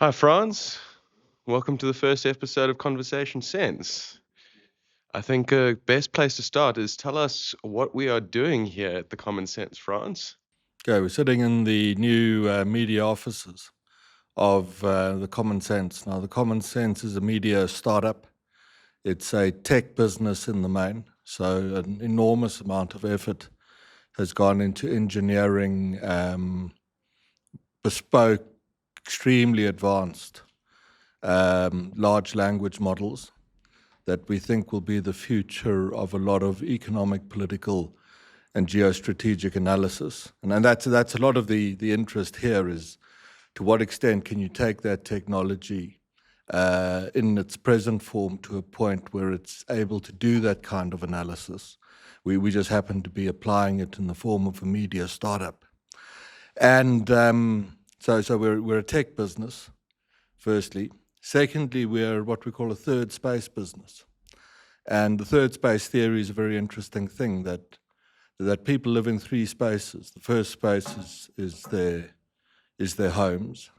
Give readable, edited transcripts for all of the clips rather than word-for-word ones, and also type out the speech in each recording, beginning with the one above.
Hi, Frans. Welcome to the first episode of Conversation Sense. I think a best place to start is tell us what we are doing here at the Common Sense, Frans. Okay, we're sitting in the new media offices of the Common Sense. Now, the Common Sense is a media startup. It's a tech business in the main, so an enormous amount of effort has gone into engineering bespoke, extremely advanced large language models that we think will be the future of a lot of economic, political, and geostrategic analysis. And that's a lot of the interest here is to what extent can you take that technology in its present form to a point where it's able to do that kind of analysis. We just happen to be applying it in the form of a media startup. And so we're a tech business, firstly. Secondly, we're what we call a third space business. And the third space theory is a very interesting thing that people live in three spaces. The first space is their homes,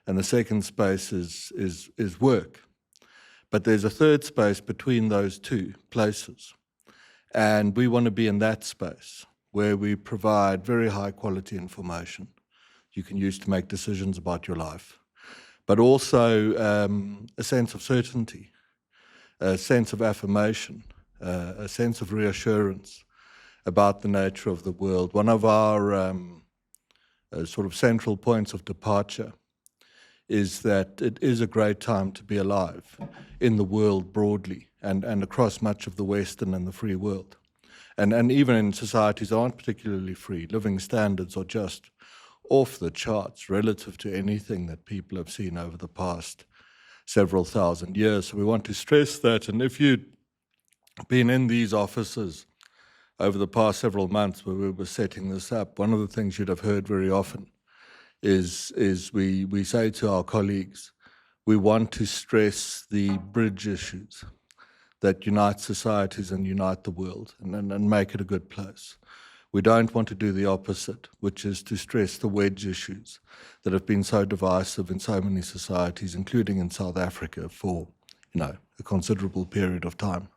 and the second space is work. But there's a third space between those two places, and we want to be in that space where we provide very high quality information you can use to make decisions about your life, but also a sense of certainty, a sense of affirmation, a sense of reassurance about the nature of the world. One of our sort of central points of departure is that it is a great time to be alive in the world broadly and across much of the Western and the free world. And even in societies that aren't particularly free, living standards are just off the charts relative to anything that people have seen over the past several thousand years. So we want to stress that. And if you've been in these offices over the past several months where we were setting this up, one of the things you'd have heard very often is we say to our colleagues, we want to stress the bridge issues that unite societies and unite the world and make it a good place. We don't want to do the opposite, which is to stress the wedge issues that have been so divisive in so many societies, including in South Africa, for a considerable period of time.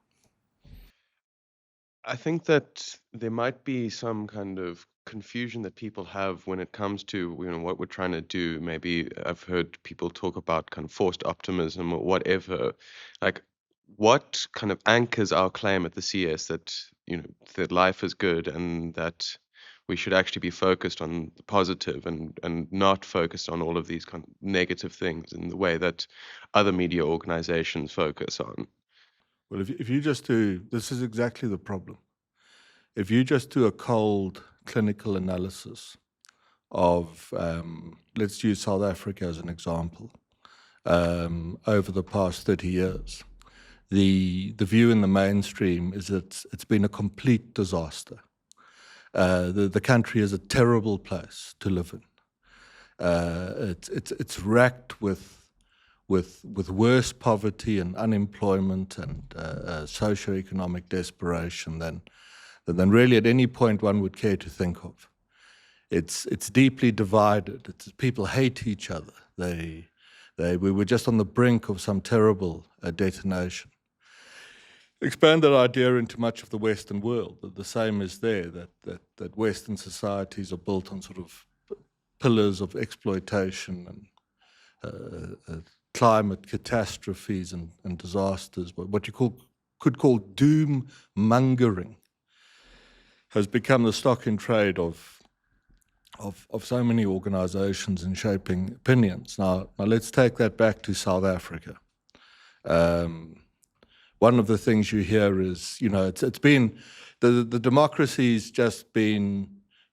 I think that there might be some kind of confusion that people have when it comes to what we're trying to do. Maybe I've heard people talk about kind of forced optimism or whatever. Like, what kind of anchors our claim at the CS that that life is good and that we should actually be focused on the positive and not focused on all of these kind of negative things in the way that other media organizations focus on. Well, if you just do, this is exactly the problem. If you just do a cold clinical analysis of, let's use South Africa as an example, over the past 30 years, the view in the mainstream is that it's been a complete disaster. The country is a terrible place to live in. It's racked with worse poverty and unemployment and socioeconomic desperation than really at any point one would care to think of. It's deeply divided. People hate each other. We were just on the brink of some terrible detonation. Expand that idea into much of the Western world. The same is there, that Western societies are built on sort of pillars of exploitation and climate catastrophes and disasters. But what you could call doom mongering has become the stock in trade of so many organizations in shaping opinions. Now let's take that back to South Africa. One of the things you hear is, it's been, the democracy's just been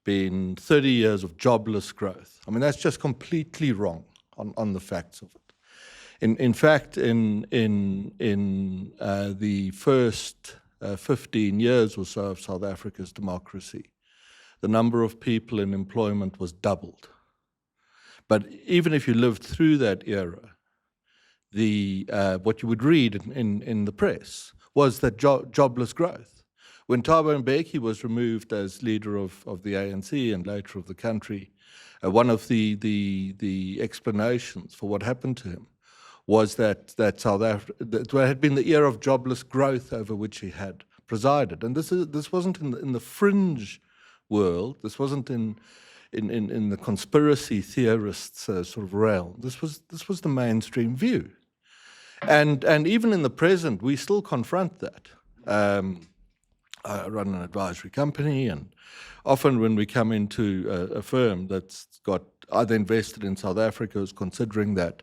30 years of jobless growth. I mean, that's just completely wrong on the facts of it. In fact, in the first 15 years or so of South Africa's democracy, the number of people in employment was doubled. But even if you lived through that era, what you would read in the press was that jobless growth When Thabo Mbeki was removed as leader of the ANC and later of the country, one of the explanations for what happened to him was that South Africa that had been the era of jobless growth over which he had presided, and this wasn't in the fringe world. This wasn't in the conspiracy theorists sort of realm. This was the mainstream view, and even in the present, we still confront that. I run an advisory company, and often when we come into a firm that's got either invested in South Africa or is considering that,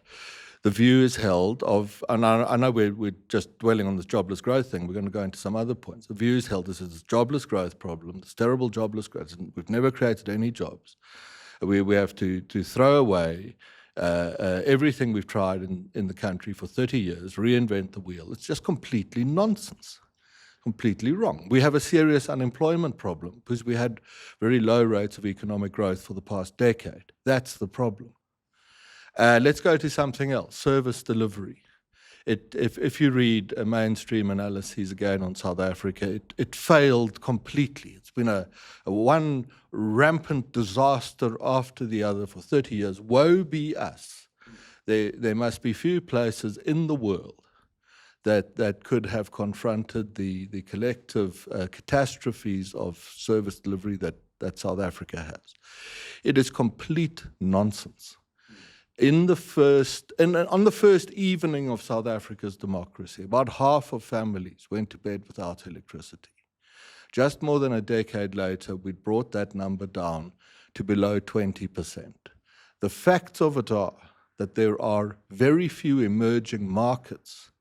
the view is held of, and I know we're just dwelling on this jobless growth thing, we're going to go into some other points. The view is held this is this jobless growth problem, this terrible jobless growth. We've never created any jobs. We have to throw away everything we've tried in the country for 30 years, reinvent the wheel. It's just completely nonsense. Completely wrong. We have a serious unemployment problem because we had very low rates of economic growth for the past decade. That's the problem. Let's go to something else, service delivery. If you read mainstream analyses again on South Africa, it failed completely. It's been a one rampant disaster after the other for 30 years. Woe be us. There must be few places in the world that could have confronted the collective catastrophes of service delivery that South Africa has. It is complete nonsense. On the first evening of South Africa's democracy, about half of families went to bed without electricity. Just more than a decade later, we'd brought that number down to below 20%. The facts of it are that there are very few emerging markets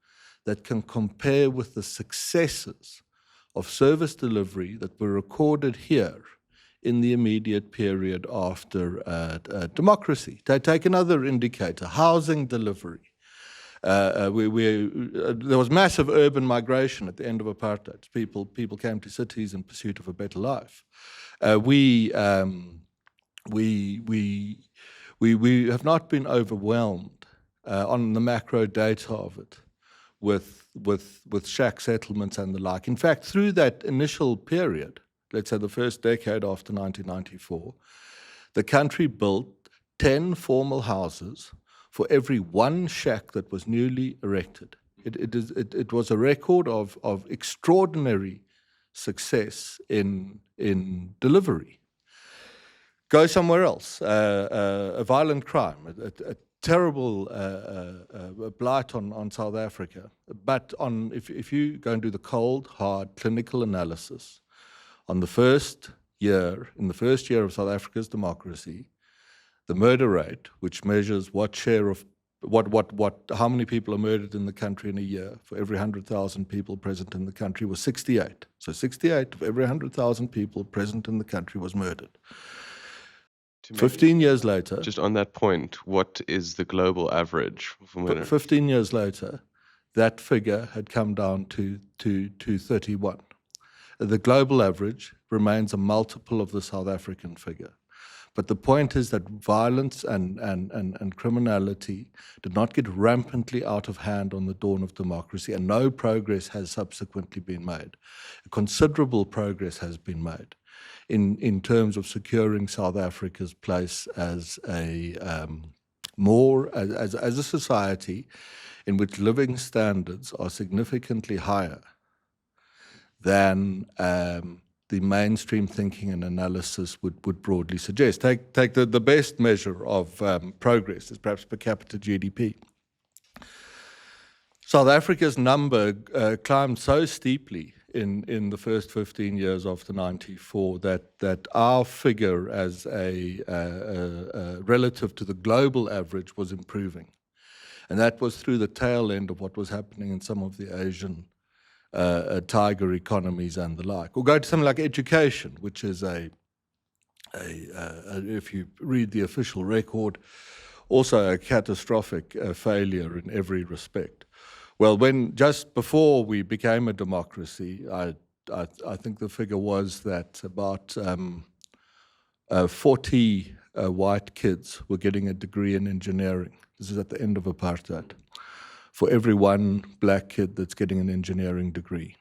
that can compare with the successes of service delivery that were recorded here in the immediate period after democracy. Take another indicator, housing delivery. There was massive urban migration at the end of apartheid. People came to cities in pursuit of a better life. We have not been overwhelmed on the macro data of it with shack settlements and the like. In fact, through that initial period, let's say the first decade after 1994, the country built 10 formal houses for every one shack that was newly erected. It was a record of extraordinary success in delivery. Go somewhere else, a violent crime, a terrible blight on South Africa. But if you go and do the cold, hard, clinical analysis, in the first year of South Africa's democracy, the murder rate, which measures what share of how many people are murdered in the country in a year for every 100,000 people present in the country, was 68. So 68 of every 100,000 people present in the country was murdered. 15 years later, just on that point, what is the global average? 15 years later, that figure had come down to 31. The global average remains a multiple of the South African figure. But the point is that violence and criminality did not get rampantly out of hand on the dawn of democracy, and no progress has subsequently been made. Considerable progress has been made in terms of securing South Africa's place as a society in which living standards are significantly higher than the mainstream thinking and analysis would broadly suggest. Take the best measure of progress is perhaps per capita GDP. South Africa's number climbed so steeply in the first 15 years after 94 that our figure as a relative to the global average was improving. And that was through the tail end of what was happening in some of the Asian tiger economies and the like. Or go to something like education, which is if you read the official record, also a catastrophic failure in every respect. Well, just before we became a democracy, I think the figure was that about 40 white kids were getting a degree in engineering. This is at the end of apartheid. For every one black kid that's getting an engineering degree.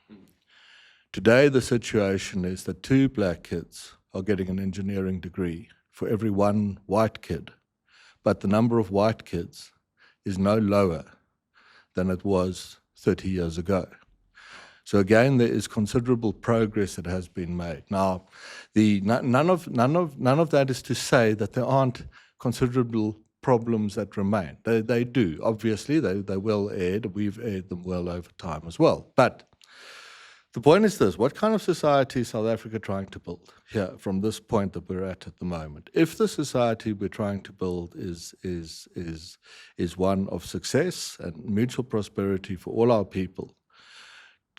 Today, the situation is that 2 black kids are getting an engineering degree for every 1 white kid, but the number of white kids is no lower than it was 30 years ago. So again, there is considerable progress that has been made. Now, none of that is to say that there aren't considerable problems that remain. They do. Obviously, they're well aired. We've aired them well over time as well. But the point is this: what kind of society is South Africa trying to build here from this point that we're at the moment? If the society we're trying to build is one of success and mutual prosperity for all our people,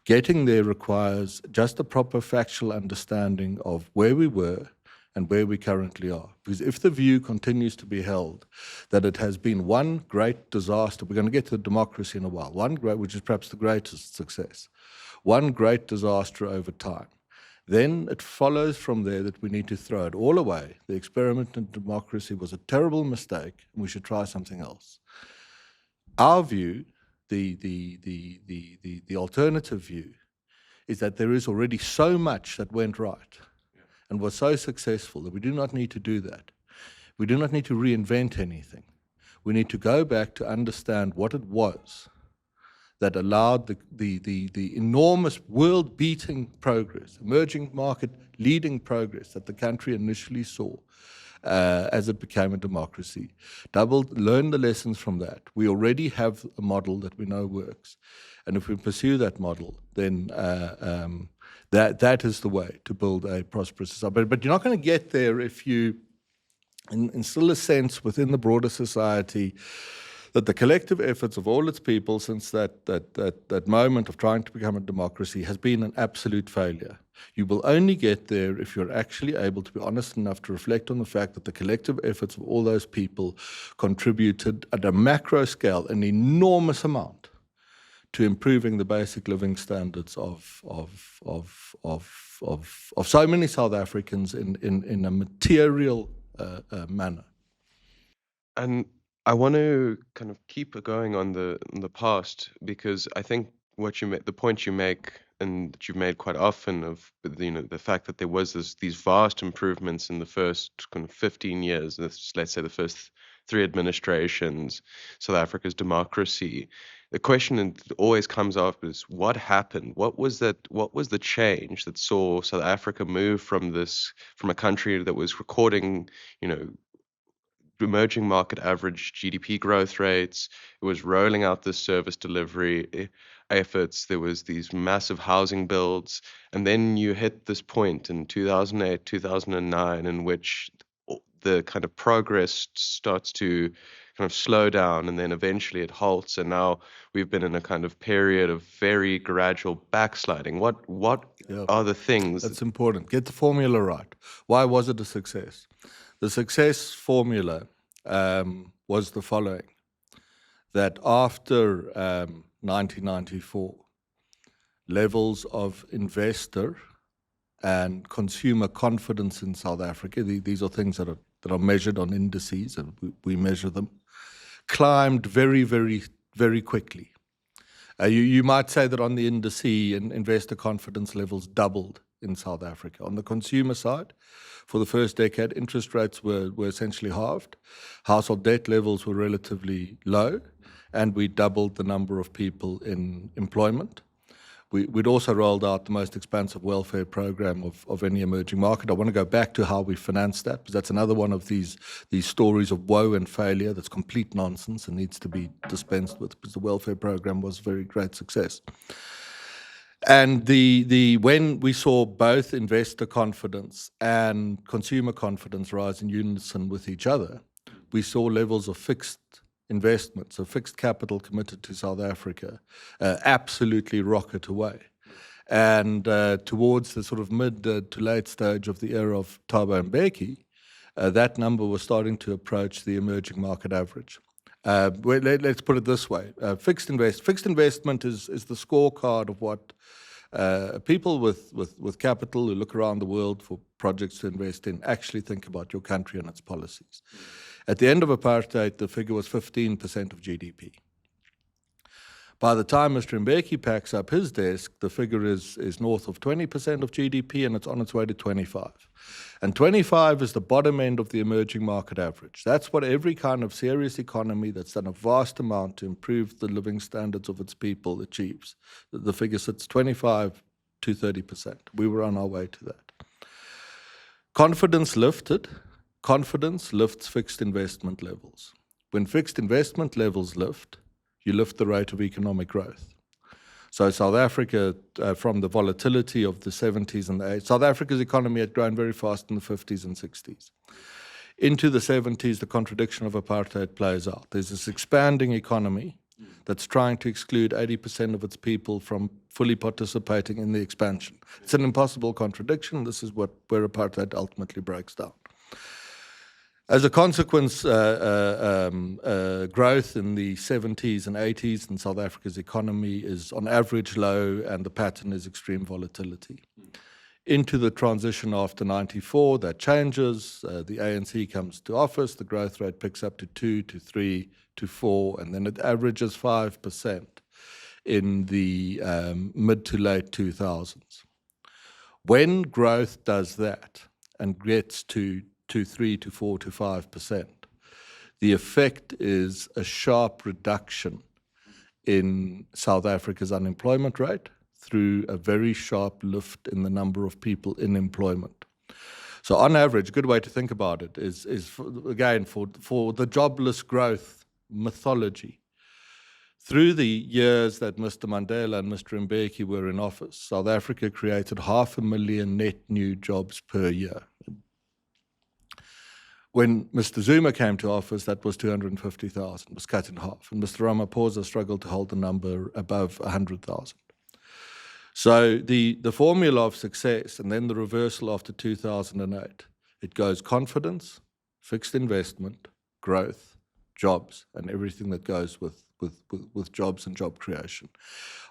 getting there requires just a proper factual understanding of where we were and where we currently are. Because if the view continues to be held that it has been one great disaster, we're going to get to democracy in a while, which is perhaps the greatest success, one great disaster over time, then it follows from there that we need to throw it all away. The experiment in democracy was a terrible mistake, and we should try something else. Our view, the alternative view, is that there is already so much that went right and was so successful that we do not need to do that. We do not need to reinvent anything. We need to go back to understand what it was that allowed the enormous world-beating progress, emerging market leading progress that the country initially saw as it became a democracy. Learn the lessons from that. We already have a model that we know works. And if we pursue that model, then that is the way to build a prosperous society. But you're not going to get there if you instill a sense within the broader society that the collective efforts of all its people since that moment of trying to become a democracy has been an absolute failure. You will only get there if you're actually able to be honest enough to reflect on the fact that the collective efforts of all those people contributed at a macro scale an enormous amount to improving the basic living standards of so many South Africans in a material manner. And I want to kind of keep going on the past, because I think the point you make, and that you've made quite often, of the fact that there was these vast improvements in the first kind of 15 years, let's say the first 3 administrations, South Africa's democracy. The question that always comes up is what happened? What was the change that saw South Africa move from a country that was recording, emerging market average GDP growth rates? It was rolling out this service delivery efforts. There was these massive housing builds. And then you hit this point in 2008, 2009, in which the kind of progress starts to kind of slow down, and then eventually it halts. And now we've been in a kind of period of very gradual backsliding. What are the things? That's important. Get the formula right. Why was it a success? The success formula was the following: that after 1994, levels of investor and consumer confidence in South Africa, these are things that are measured on indices, and we measure them, climbed very, very, very quickly. You might say that on the indice, investor confidence levels doubled in South Africa. On the consumer side, for the first decade, interest rates were essentially halved. Household debt levels were relatively low, and we doubled the number of people in employment. We'd also rolled out the most expansive welfare program of any emerging market. I want to go back to how we financed that, because that's another one of these stories of woe and failure that's complete nonsense and needs to be dispensed with, because the welfare program was a very great success. And when we saw both investor confidence and consumer confidence rise in unison with each other, we saw levels of fixed investment, so fixed capital committed to South Africa, absolutely rocket away. And towards the sort of mid to late stage of the era of Thabo Mbeki, that number was starting to approach the emerging market average. Let's put it this way: fixed investment is the scorecard of what people with capital who look around the world for projects to invest in actually think about your country and its policies. At the end of apartheid, the figure was 15% of GDP. By the time Mr. Mbeki packs up his desk, the figure is north of 20% of GDP, and it's on its way to 25. And 25 is the bottom end of the emerging market average. That's what every kind of serious economy that's done a vast amount to improve the living standards of its people achieves. The figure sits 25 to 30%. We were on our way to that. Confidence lifted. Confidence lifts fixed investment levels. When fixed investment levels lift, you lift the rate of economic growth. So South Africa, from the volatility of the 70s and the 80s, South Africa's economy had grown very fast in the 50s and 60s. Into the 70s, the contradiction of apartheid plays out. There's this expanding economy that's trying to exclude 80% of its people from fully participating in the expansion. It's an impossible contradiction. This is where apartheid ultimately breaks down. As a consequence, growth in the 70s and 80s in South Africa's economy is on average low, and the pattern is extreme volatility. Into the transition after 94, that changes. The ANC comes to office, the growth rate picks up to 2 to 3 to 4, and then it averages 5% in the mid to late 2000s. When growth does that and gets to 3 to 4 to 5%. The effect is a sharp reduction in South Africa's unemployment rate through a very sharp lift in the number of people in employment. So on average, a good way to think about it is again, for the jobless growth mythology. Through the years that Mr. Mandela and Mr. Mbeki were in office, South Africa created 500,000 net new jobs per year. When Mr. Zuma came to office, that was 250,000, was cut in half. And Mr. Ramaphosa struggled to hold the number above 100,000. So the formula of success, and then the reversal after 2008, it goes confidence, fixed investment, growth, jobs, and everything that goes with jobs and job creation.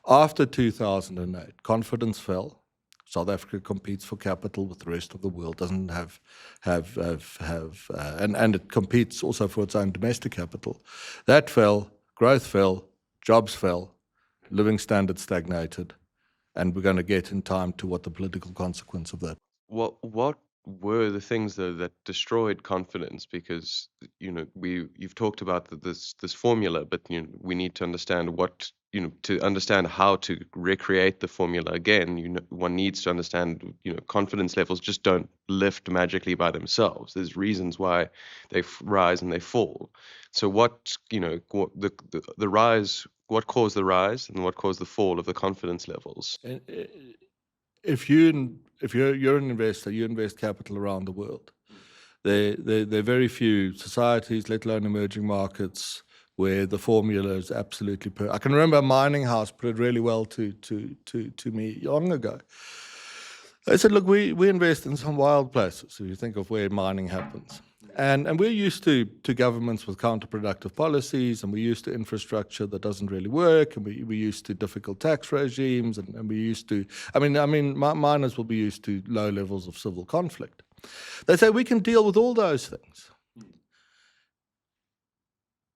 After 2008, confidence fell. South Africa competes for capital with the rest of the world, doesn't and it competes also for its own domestic capital. That fell, growth fell, jobs fell, living standards stagnated, and we're going to get in time to what the political consequence of that. What were the things though that destroyed confidence? Because you've talked about this formula, but we need to understand what to understand how to recreate the formula again. One needs to understand confidence levels just don't lift magically by themselves. There's reasons why they rise and they fall. So what the rise? What caused the rise and what caused the fall of the confidence levels? If you're an investor, you invest capital around the world. There are very few societies, let alone emerging markets, where the formula is absolutely I can remember a mining house put it really well to me long ago. They said, look, we invest in some wild places, if you think of where mining happens. And we're used to governments with counterproductive policies, and we're used to infrastructure that doesn't really work, and we're used to difficult tax regimes, and we're used to, miners will be used to low levels of civil conflict. They say we can deal with all those things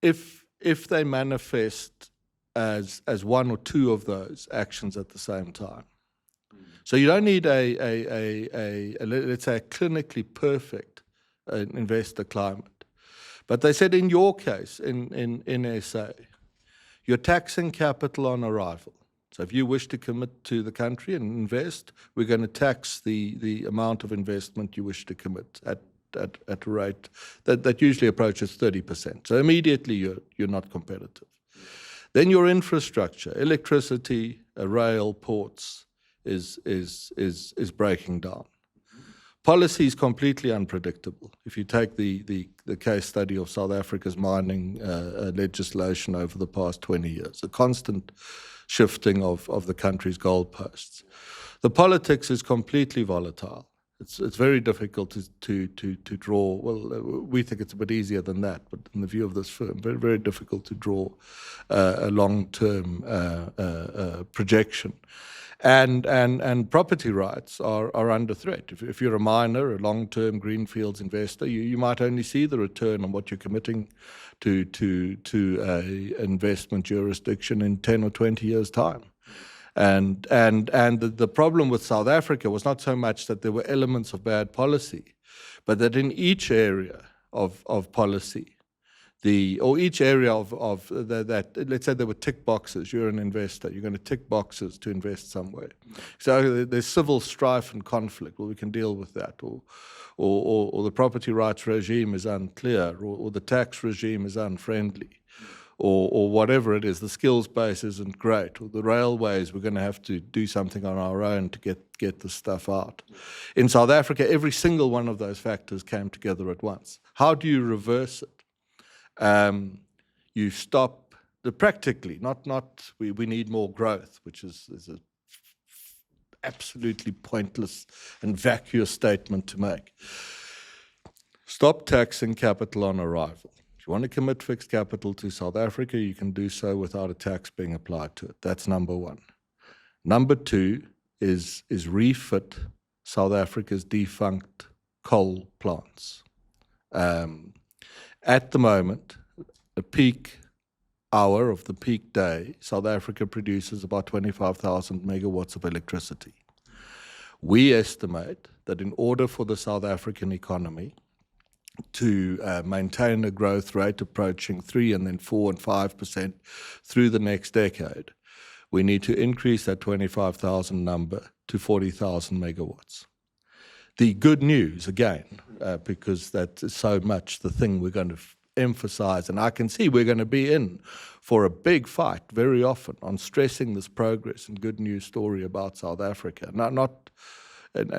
if they manifest as one or two of those actions at the same time. So you don't need a let's say a clinically perfect investor climate. But they said in your case, in SA, you're taxing capital on arrival. So if you wish to commit to the country and invest, we're going to tax the amount of investment you wish to commit at a rate that usually approaches 30%. So immediately you're not competitive. Then your infrastructure, electricity, rail, ports, is breaking down. Policy is completely unpredictable. If you take the case study of South Africa's mining legislation over the past 20 years, a constant shifting of the country's goalposts. The politics is completely volatile. It's very difficult to draw. Well, we think it's a bit easier than that, but in the view of this firm, very, very difficult to draw a long-term projection. And property rights are under threat. If you're a miner, a long-term greenfields investor, you might only see the return on what you're committing to a investment jurisdiction in 10 or 20 years' time. And the problem with South Africa was not so much that there were elements of bad policy, but that in each area of policy, each area of that, let's say there were tick boxes. You're an investor. You're going to tick boxes to invest somewhere. So there's civil strife and conflict. Well, we can deal with that. Or the property rights regime is unclear, or the tax regime is unfriendly, or whatever it is. The skills base isn't great. Or the railways, we're going to have to do something on our own to get the stuff out. In South Africa, every single one of those factors came together at once. How do you reverse it? You stop practically, we need more growth, which is a absolutely pointless and vacuous statement to make. Stop taxing capital on arrival. If you want to commit fixed capital to South Africa, you can do so without a tax being applied to it. That's number one. Number two is refit South Africa's defunct coal plants. At the moment, the peak hour of the peak day, South Africa produces about 25,000 megawatts of electricity. We estimate that in order for the South African economy to maintain a growth rate approaching 3 and then 4 and 5% through the next decade, we need to increase that 25,000 number to 40,000 megawatts. The good news, again, because that's so much the thing we're going to emphasize, and I can see we're going to be in for a big fight very often on stressing this progress and good news story about South Africa, not and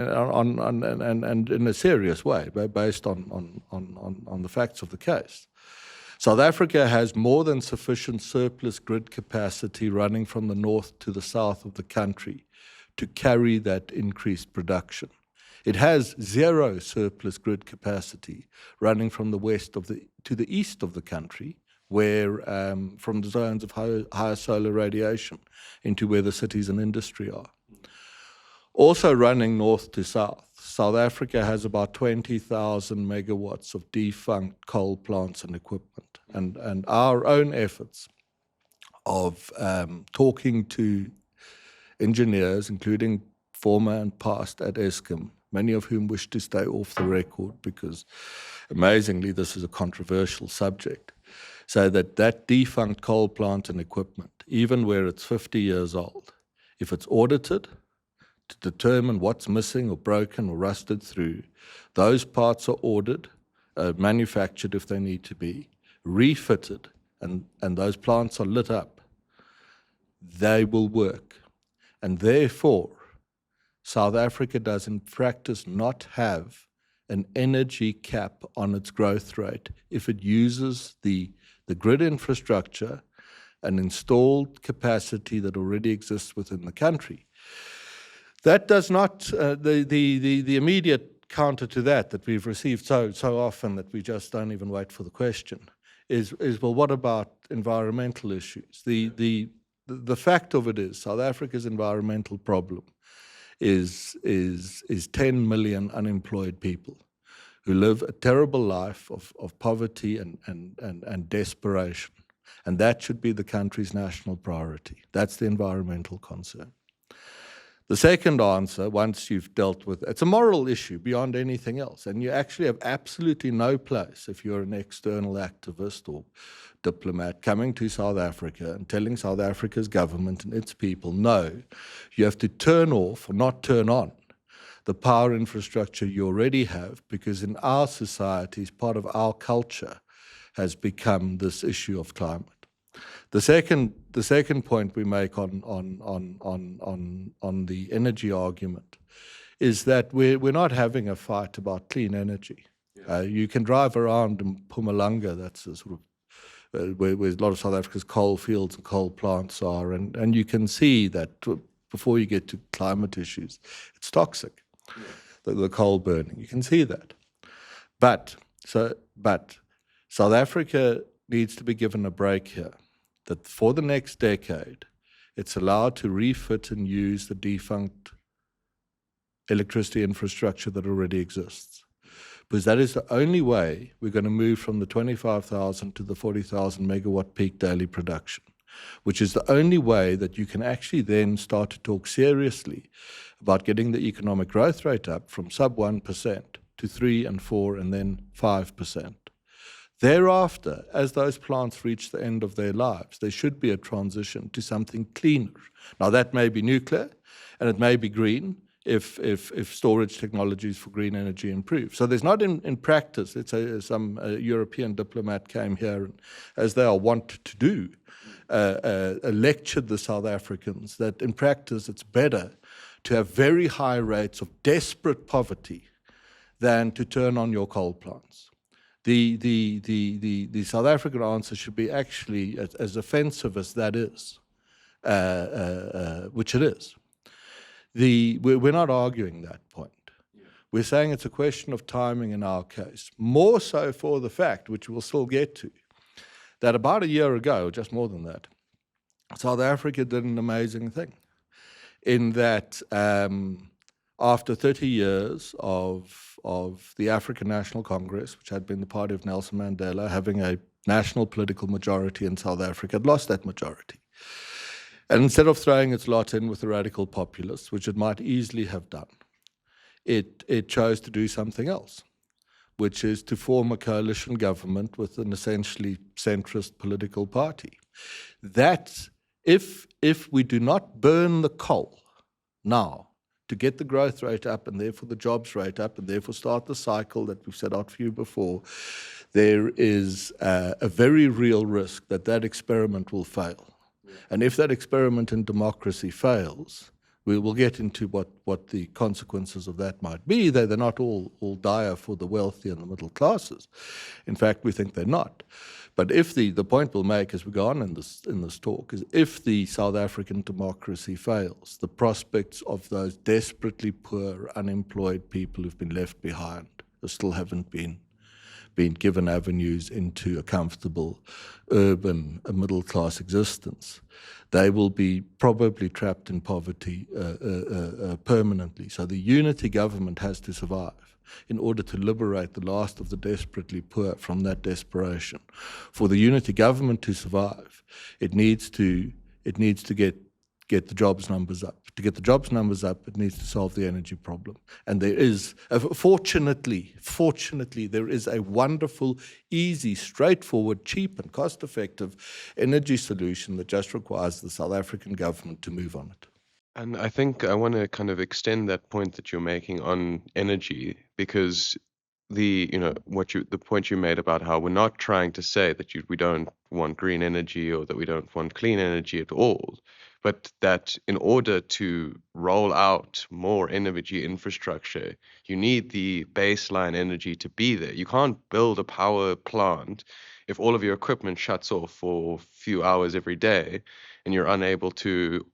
in a serious way, but based on the facts of the case. South Africa has more than sufficient surplus grid capacity running from the north to the south of the country to carry that increased production. It has zero surplus grid capacity running from the west to the east of the country, where from the zones of higher solar radiation into where the cities and industry are. Also running north to south, South Africa has about 20,000 megawatts of defunct coal plants and equipment. And our own efforts of talking to engineers, including former and past at Eskom, many of whom wish to stay off the record because, amazingly, this is a controversial subject, so that defunct coal plant and equipment, even where it's 50 years old, if it's audited to determine what's missing or broken or rusted through, those parts are ordered, manufactured if they need to be, refitted, and those plants are lit up, they will work. And therefore, South Africa does in practice not have an energy cap on its growth rate if it uses the grid infrastructure and installed capacity that already exists within the country. That does not, the immediate counter to that we've received so often that we just don't even wait for the question is well, what about environmental issues? The fact of it is South Africa's environmental problem is 10 million unemployed people who live a terrible life of poverty and desperation. And that should be the country's national priority. That's the environmental concern. The second answer, once you've dealt with it's a moral issue beyond anything else. And you actually have absolutely no place if you're an external activist or diplomat coming to South Africa and telling South Africa's government and its people, no, you have to turn off or not turn on the power infrastructure you already have, because in our societies, part of our culture has become this issue of climate. The second point we make on the energy argument is that we're not having a fight about clean energy. You can drive around in Mpumalanga, that's a sort of where a lot of South Africa's coal fields and coal plants are, and you can see that before you get to climate issues, it's toxic, the coal burning. You can see that. But South Africa needs to be given a break here, that for the next decade, it's allowed to refit and use the defunct electricity infrastructure that already exists. because that is the only way we're going to move from the 25,000 to the 40,000 megawatt peak daily production, which is the only way that you can actually then start to talk seriously about getting the economic growth rate up from sub 1% to 3 and 4 and then 5%. Thereafter, as those plants reach the end of their lives, there should be a transition to something cleaner. Now, that may be nuclear, and it may be green if storage technologies for green energy improve. So there's not in practice, let's say some European diplomat came here, and, as they are wont to do, lectured the South Africans that in practice it's better to have very high rates of desperate poverty than to turn on your coal plants. The South African answer should be actually as offensive as that is, which it is. We're not arguing that point. Yeah. We're saying it's a question of timing in our case, more so for the fact, which we'll still get to, that about a year ago, just more than that, South Africa did an amazing thing in that after 30 years of the African National Congress, which had been the party of Nelson Mandela, having a national political majority in South Africa, had lost that majority. And instead of throwing its lot in with the radical populists, which it might easily have done, it chose to do something else, which is to form a coalition government with an essentially centrist political party. That, if we do not burn the coal now to get the growth rate up and therefore the jobs rate up and therefore start the cycle that we've set out for you before, there is a very real risk that that experiment will fail. Yeah. And if that experiment in democracy fails, we will get into what the consequences of that might be. They're not all dire for the wealthy and the middle classes. In fact, we think they're not. But if the point we'll make as we go on in this talk is if the South African democracy fails, the prospects of those desperately poor, unemployed people who've been left behind, who still haven't been given avenues into a comfortable urban middle-class existence, they will be probably trapped in poverty permanently. So the unity government has to survive in order to liberate the last of the desperately poor from that desperation. For the unity government to survive, it needs to get the jobs numbers up. To get the jobs numbers up, it needs to solve the energy problem. And there is, fortunately, there is a wonderful, easy, straightforward, cheap and cost-effective energy solution that just requires the South African government to move on it. And I think I want to kind of extend that point that you're making on energy, because the point you made about how we're not trying to say that we don't want green energy or that we don't want clean energy at all, but that in order to roll out more energy infrastructure, you need the baseline energy to be there. You can't build a power plant if all of your equipment shuts off for a few hours every day and you're unable to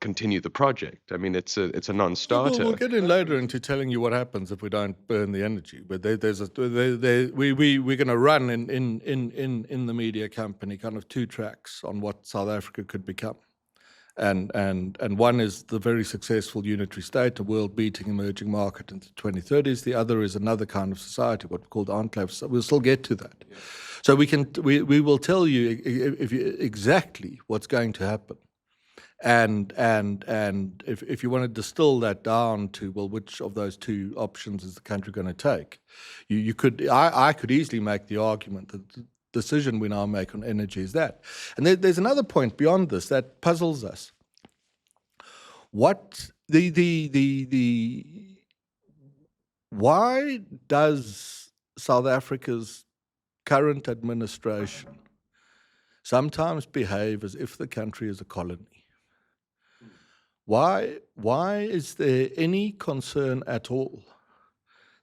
continue the project. I mean, it's a non-starter. We'll get in later into telling you what happens if we don't burn the energy. But we're going to run in the media company kind of two tracks on what South Africa could become, and one is the very successful unitary state, a world-beating emerging market in the 2030s. The other is another kind of society, what we call the enclaves. We'll still get to that. Yeah. So we will tell you exactly what's going to happen. And if you want to distill that down to, well, which of those two options is the country going to take, I could easily make the argument that the decision we now make on energy is that. And there's another point beyond this that puzzles us. Why does South Africa's current administration sometimes behave as if the country is a colony? Why is there any concern at all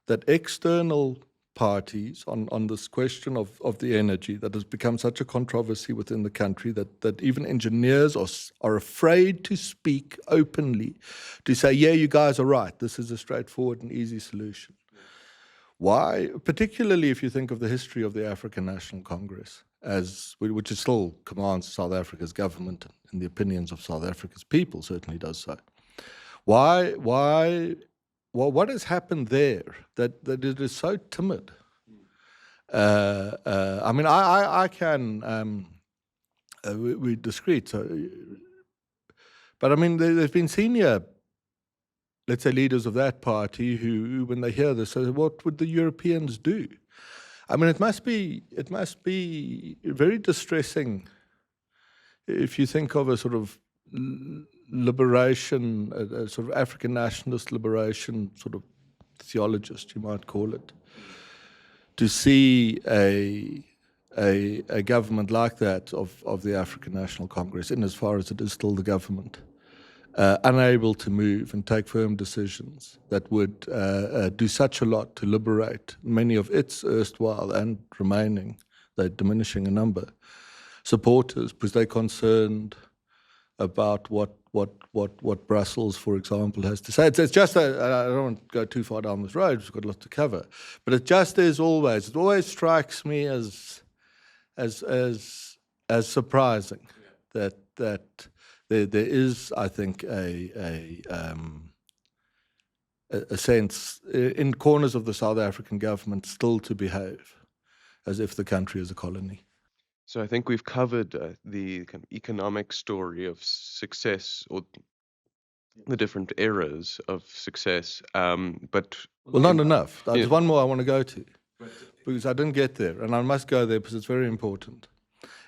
that external parties on this question of the energy that has become such a controversy within the country that even engineers are afraid to speak openly, to say, yeah, you guys are right, this is a straightforward and easy solution? Why, particularly if you think of the history of the African National Congress, which still commands South Africa's government and the opinions of South Africa's people certainly does so. Why what has happened there that it is so timid? I mean, I can, we're discreet, so, but I mean, there's been senior, let's say, leaders of that party who, when they hear this, say, what would the Europeans do? I mean, it must be very distressing if you think of a sort of liberation, a sort of African nationalist liberation sort of theologist, you might call it, to see a government like that of the African National Congress, in as far as it is still the government, unable to move and take firm decisions that would do such a lot to liberate many of its erstwhile and remaining, they're diminishing in number, supporters, because they're concerned about what Brussels, for example, has to say. It's just I don't want to go too far down this road, we've got a lot to cover, but it just is always, it always strikes me as surprising that there is, I think, a sense in corners of the South African government still to behave as if the country is a colony. So I think we've covered the kind of economic story of success, or the different eras of success, but well, not enough. There's one more I want to go to, because I didn't get there, and I must go there because it's very important.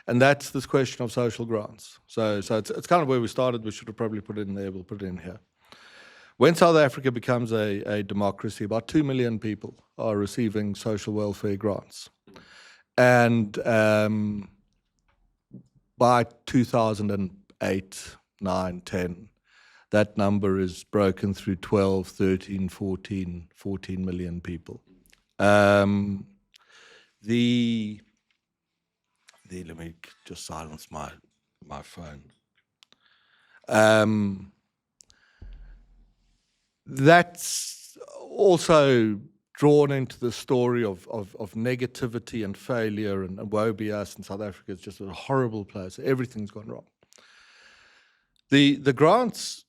And that's this question of social grants. So it's kind of where we started. We should have probably put it in there. We'll put it in here. When South Africa becomes a democracy, about 2 million people are receiving social welfare grants. And by 2008, 9, 10, that number is broken through 12, 13, 14 million people. Let me just silence my phone. That's also drawn into the story of negativity and failure and woe be us, and South Africa is just a horrible place. Everything's gone wrong. The grants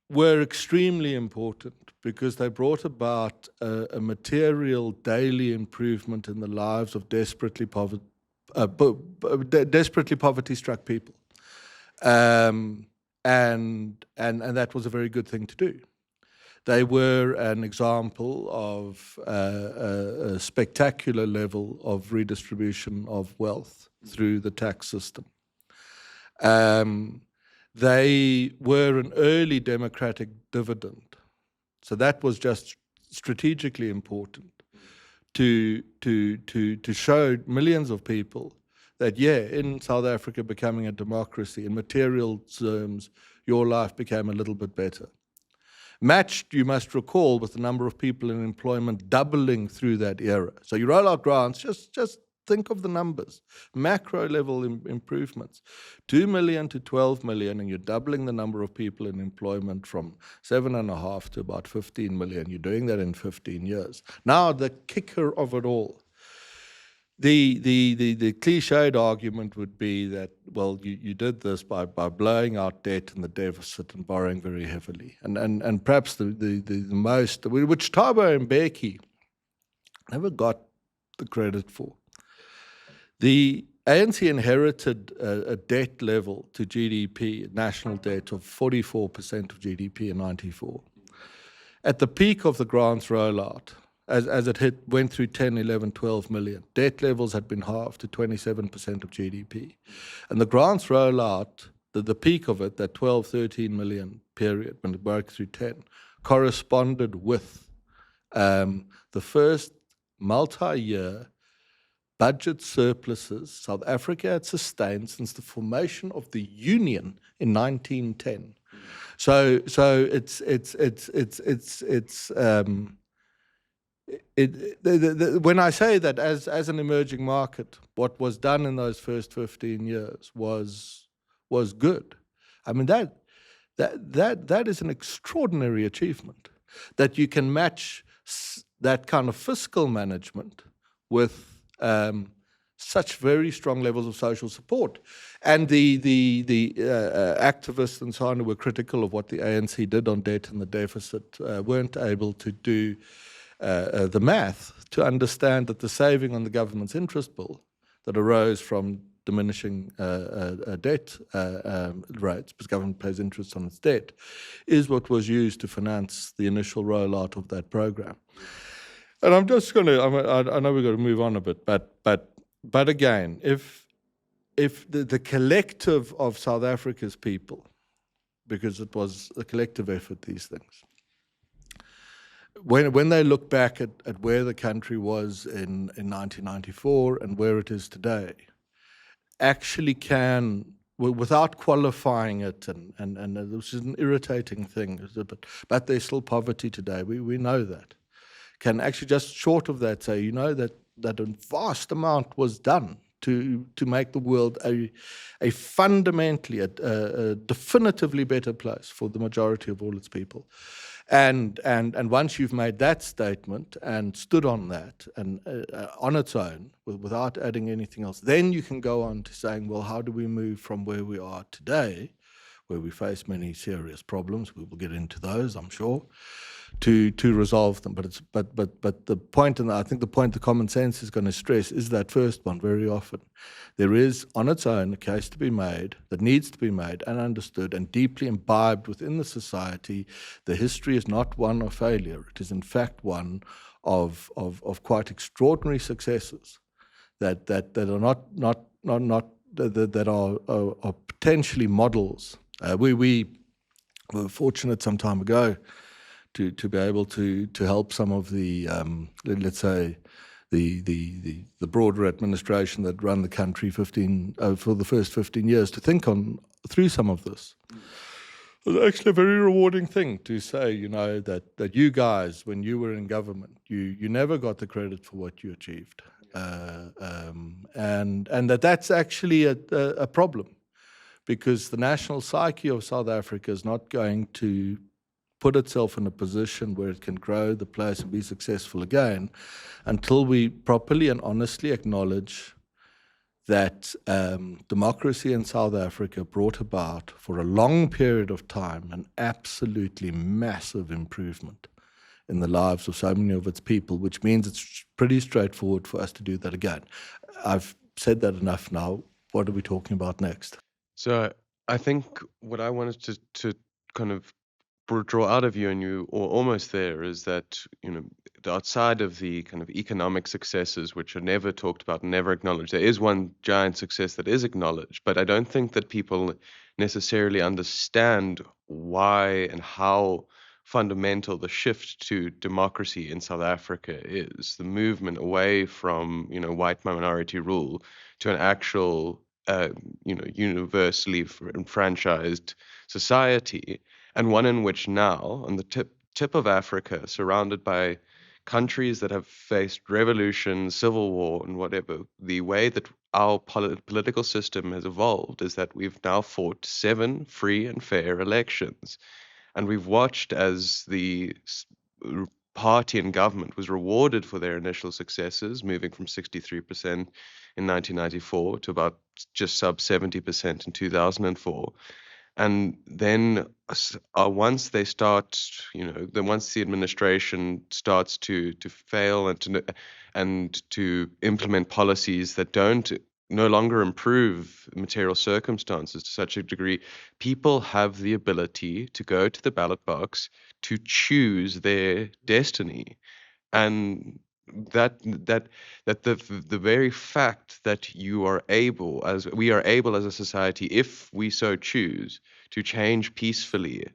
were extremely important because they brought about a material daily improvement in the lives of desperately poverty-struck people, and that was a very good thing to do. They were an example of a spectacular level of redistribution of wealth through the tax system. They were an early democratic dividend. So that was just strategically important to show millions of people that, yeah, in South Africa becoming a democracy, in material terms, your life became a little bit better. Matched, you must recall, with the number of people in employment doubling through that era. So you roll out grants, just think of the numbers, macro level improvements, 2 million to 12 million, and you're doubling the number of people in employment from 7.5 to about 15 million. You're doing that in 15 years. Now, the kicker of it all, the cliched argument would be that, well, you did this by blowing out debt and the deficit and borrowing very heavily. And perhaps the most, which Thabo Mbeki never got the credit for. The ANC inherited a debt level to GDP, national debt of 44% of GDP in 94. At the peak of the grants rollout, as it went through 10, 11, 12 million, debt levels had been halved to 27% of GDP. And the grants rollout, the peak of it, that 12, 13 million period, when it broke through 10, corresponded with the first multi-year budget surpluses South Africa had sustained since the formation of the Union in 1910. So when I say that as an emerging market, what was done in those first 15 years was good. I mean that is an extraordinary achievement, that you can match that kind of fiscal management with such very strong levels of social support. And the activists and so on who were critical of what the ANC did on debt and the deficit weren't able to do the math to understand that the saving on the government's interest bill that arose from diminishing debt rates, because government pays interest on its debt, is what was used to finance the initial rollout of that program. And I'm just going to, I know we've got to move on a bit, but again, if the collective of South Africa's people, because it was a collective effort, these things, when they look back at where the country was in 1994 and where it is today, actually can, without qualifying it, and which is an irritating thing, but there's still poverty today, we know that, can actually just short of that say, that a vast amount was done to make the world a fundamentally, a definitively better place for the majority of all its people. And once you've made that statement and stood on that and on its own, without adding anything else, then you can go on to saying, well, how do we move from where we are today, where we face many serious problems? We will get into those, I'm sure, to resolve them. But the point, and I think the point the common sense is going to stress, is that first one very often. There is, on its own, a case to be made that needs to be made and understood and deeply imbibed within the society. The history is not one of failure. It is, in fact, one of quite extraordinary successes that are that are potentially models. We were fortunate some time ago to be able to help some of the let's say the broader administration that run the country for the first 15 years to think through some of this. It was actually a very rewarding thing to say, that you guys, when you were in government, you never got the credit for what you achieved, and that's actually a problem, because the national psyche of South Africa is not going to put itself in a position where it can grow the place and be successful again until we properly and honestly acknowledge that democracy in South Africa brought about, for a long period of time, an absolutely massive improvement in the lives of so many of its people, which means it's pretty straightforward for us to do that again. I've said that enough now. What are we talking about next? So I think what I wanted to kind of draw out of you, and you are almost there, is that, outside of the kind of economic successes, which are never talked about, never acknowledged, there is one giant success that is acknowledged, but I don't think that people necessarily understand why and how fundamental the shift to democracy in South Africa is. The movement away from, white minority rule to an actual, universally enfranchised society, and one in which now, on the tip of Africa, surrounded by countries that have faced revolution, civil war, and whatever, the way that our political system has evolved is that we've now fought 7 free and fair elections. And we've watched as the party in government was rewarded for their initial successes, moving from 63% in 1994 to about just sub 70% in 2004. And then once they start, once the administration starts to fail and to implement policies that no longer improve material circumstances to such a degree, people have the ability to go to the ballot box to choose their destiny. And that the very fact that we are able as a society, if we so choose, to change peacefully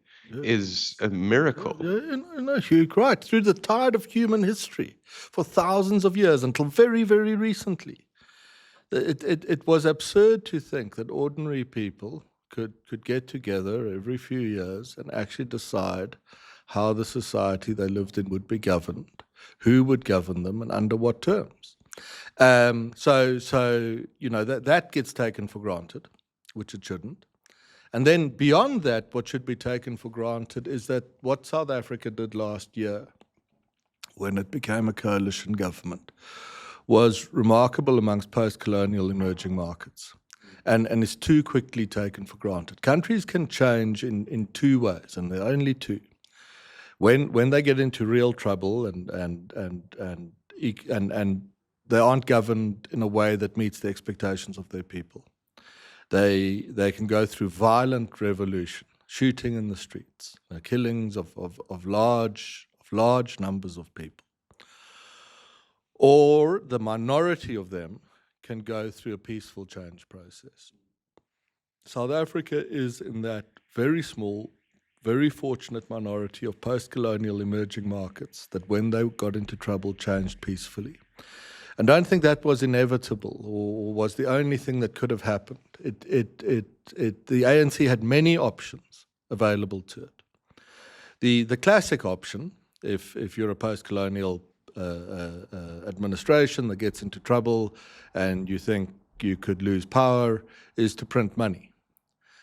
is a miracle. You're right. Through the tide of human history, for thousands of years, until very, very recently, it was absurd to think that ordinary people could get together every few years and actually decide how the society they lived in would be governed, who would govern them, and under what terms. That gets taken for granted, which it shouldn't. And then beyond that, what should be taken for granted is that what South Africa did last year, when it became a coalition government, was remarkable amongst post-colonial emerging markets, and is too quickly taken for granted. Countries can change in two ways, and there are only two. When they get into real trouble and they aren't governed in a way that meets the expectations of their people, they can go through violent revolution, shooting in the streets, killings of large numbers of people. Or the minority of them can go through a peaceful change process. South Africa is in that very small, very fortunate minority of post-colonial emerging markets that when they got into trouble changed peacefully. And I don't think that was inevitable or was the only thing that could have happened. The ANC had many options available to it. The classic option, if you're a post-colonial administration that gets into trouble and you think you could lose power, is to print money.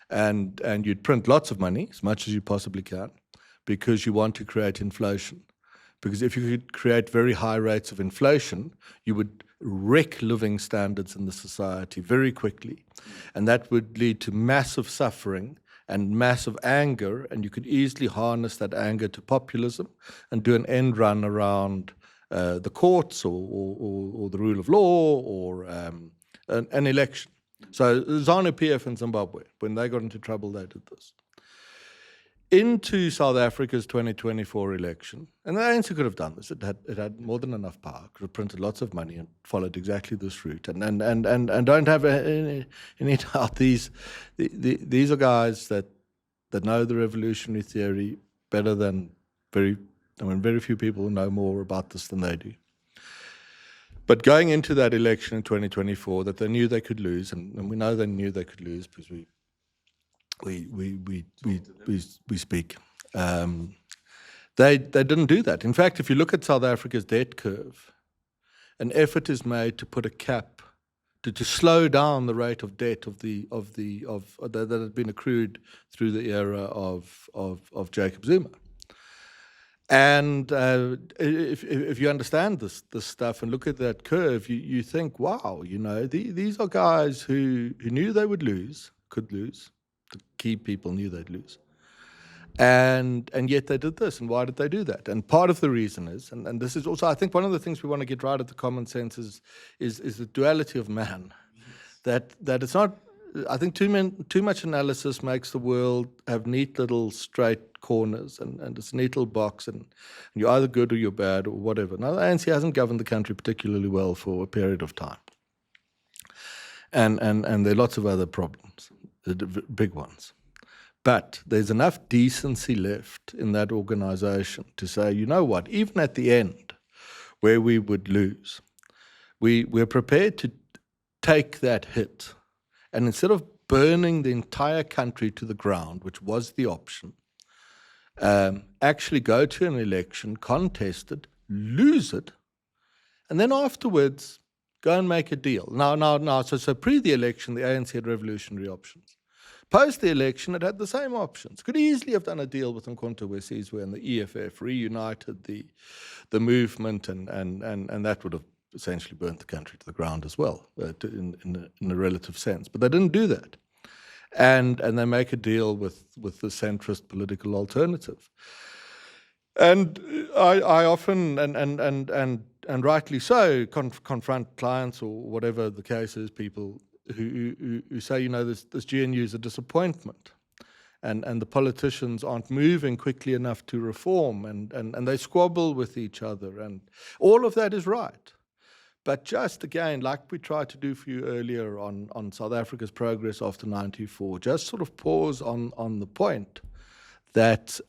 And you'd print lots of money, as much as you possibly can, because you want to create inflation. Because if you could create very high rates of inflation, you would wreck living standards in the society very quickly. And that would lead to massive suffering and massive anger, and you could easily harness that anger to populism and do an end run around the courts or the rule of law or an election. So ZANU-PF in Zimbabwe, when they got into trouble, they did this. Into South Africa's 2024 election, and the ANC could have done this. It had more than enough power, could have printed lots of money and followed exactly this route. And don't have any doubt, these are guys that know the revolutionary theory better than very few people know more about this than they do. But going into that election in 2024, that they knew they could lose, and we know they knew they could lose because we speak. They didn't do that. In fact, if you look at South Africa's debt curve, an effort is made to put a cap to slow down the rate of debt that had been accrued through the era of Jacob Zuma. And if you understand this stuff and look at that curve, you think, wow, these are guys who knew they would lose, could lose. The key people knew they'd lose. And yet they did this. And why did they do that? And part of the reason is, and this is also, I think, one of the things we want to get right at the common sense is the duality of man. That it's not, I think too much analysis makes the world have neat little straight corners and it's a neat little box and you're either good or you're bad or whatever. Now, the ANC hasn't governed the country particularly well for a period of time. And there are lots of other problems, the big ones. But there's enough decency left in that organization to say, you know what, even at the end, where we would lose, we're prepared to take that hit. And instead of burning the entire country to the ground, which was the option, actually go to an election, contest it, lose it, and then afterwards go and make a deal. So pre the election, the ANC had revolutionary options. Post the election, it had the same options. Could easily have done a deal with Umkhonto we Sizwe and the EFF, reunited the movement, and that would have essentially burnt the country to the ground as well, in a relative sense. But they didn't do that. And they make a deal with the centrist political alternative. And I often, and rightly so, confront clients or whatever the case is, people who say, this GNU is a disappointment. And the politicians aren't moving quickly enough to reform, and they squabble with each other. And all of that is right. But just again, like we tried to do for you earlier on South Africa's progress after 94, just sort of pause on the point that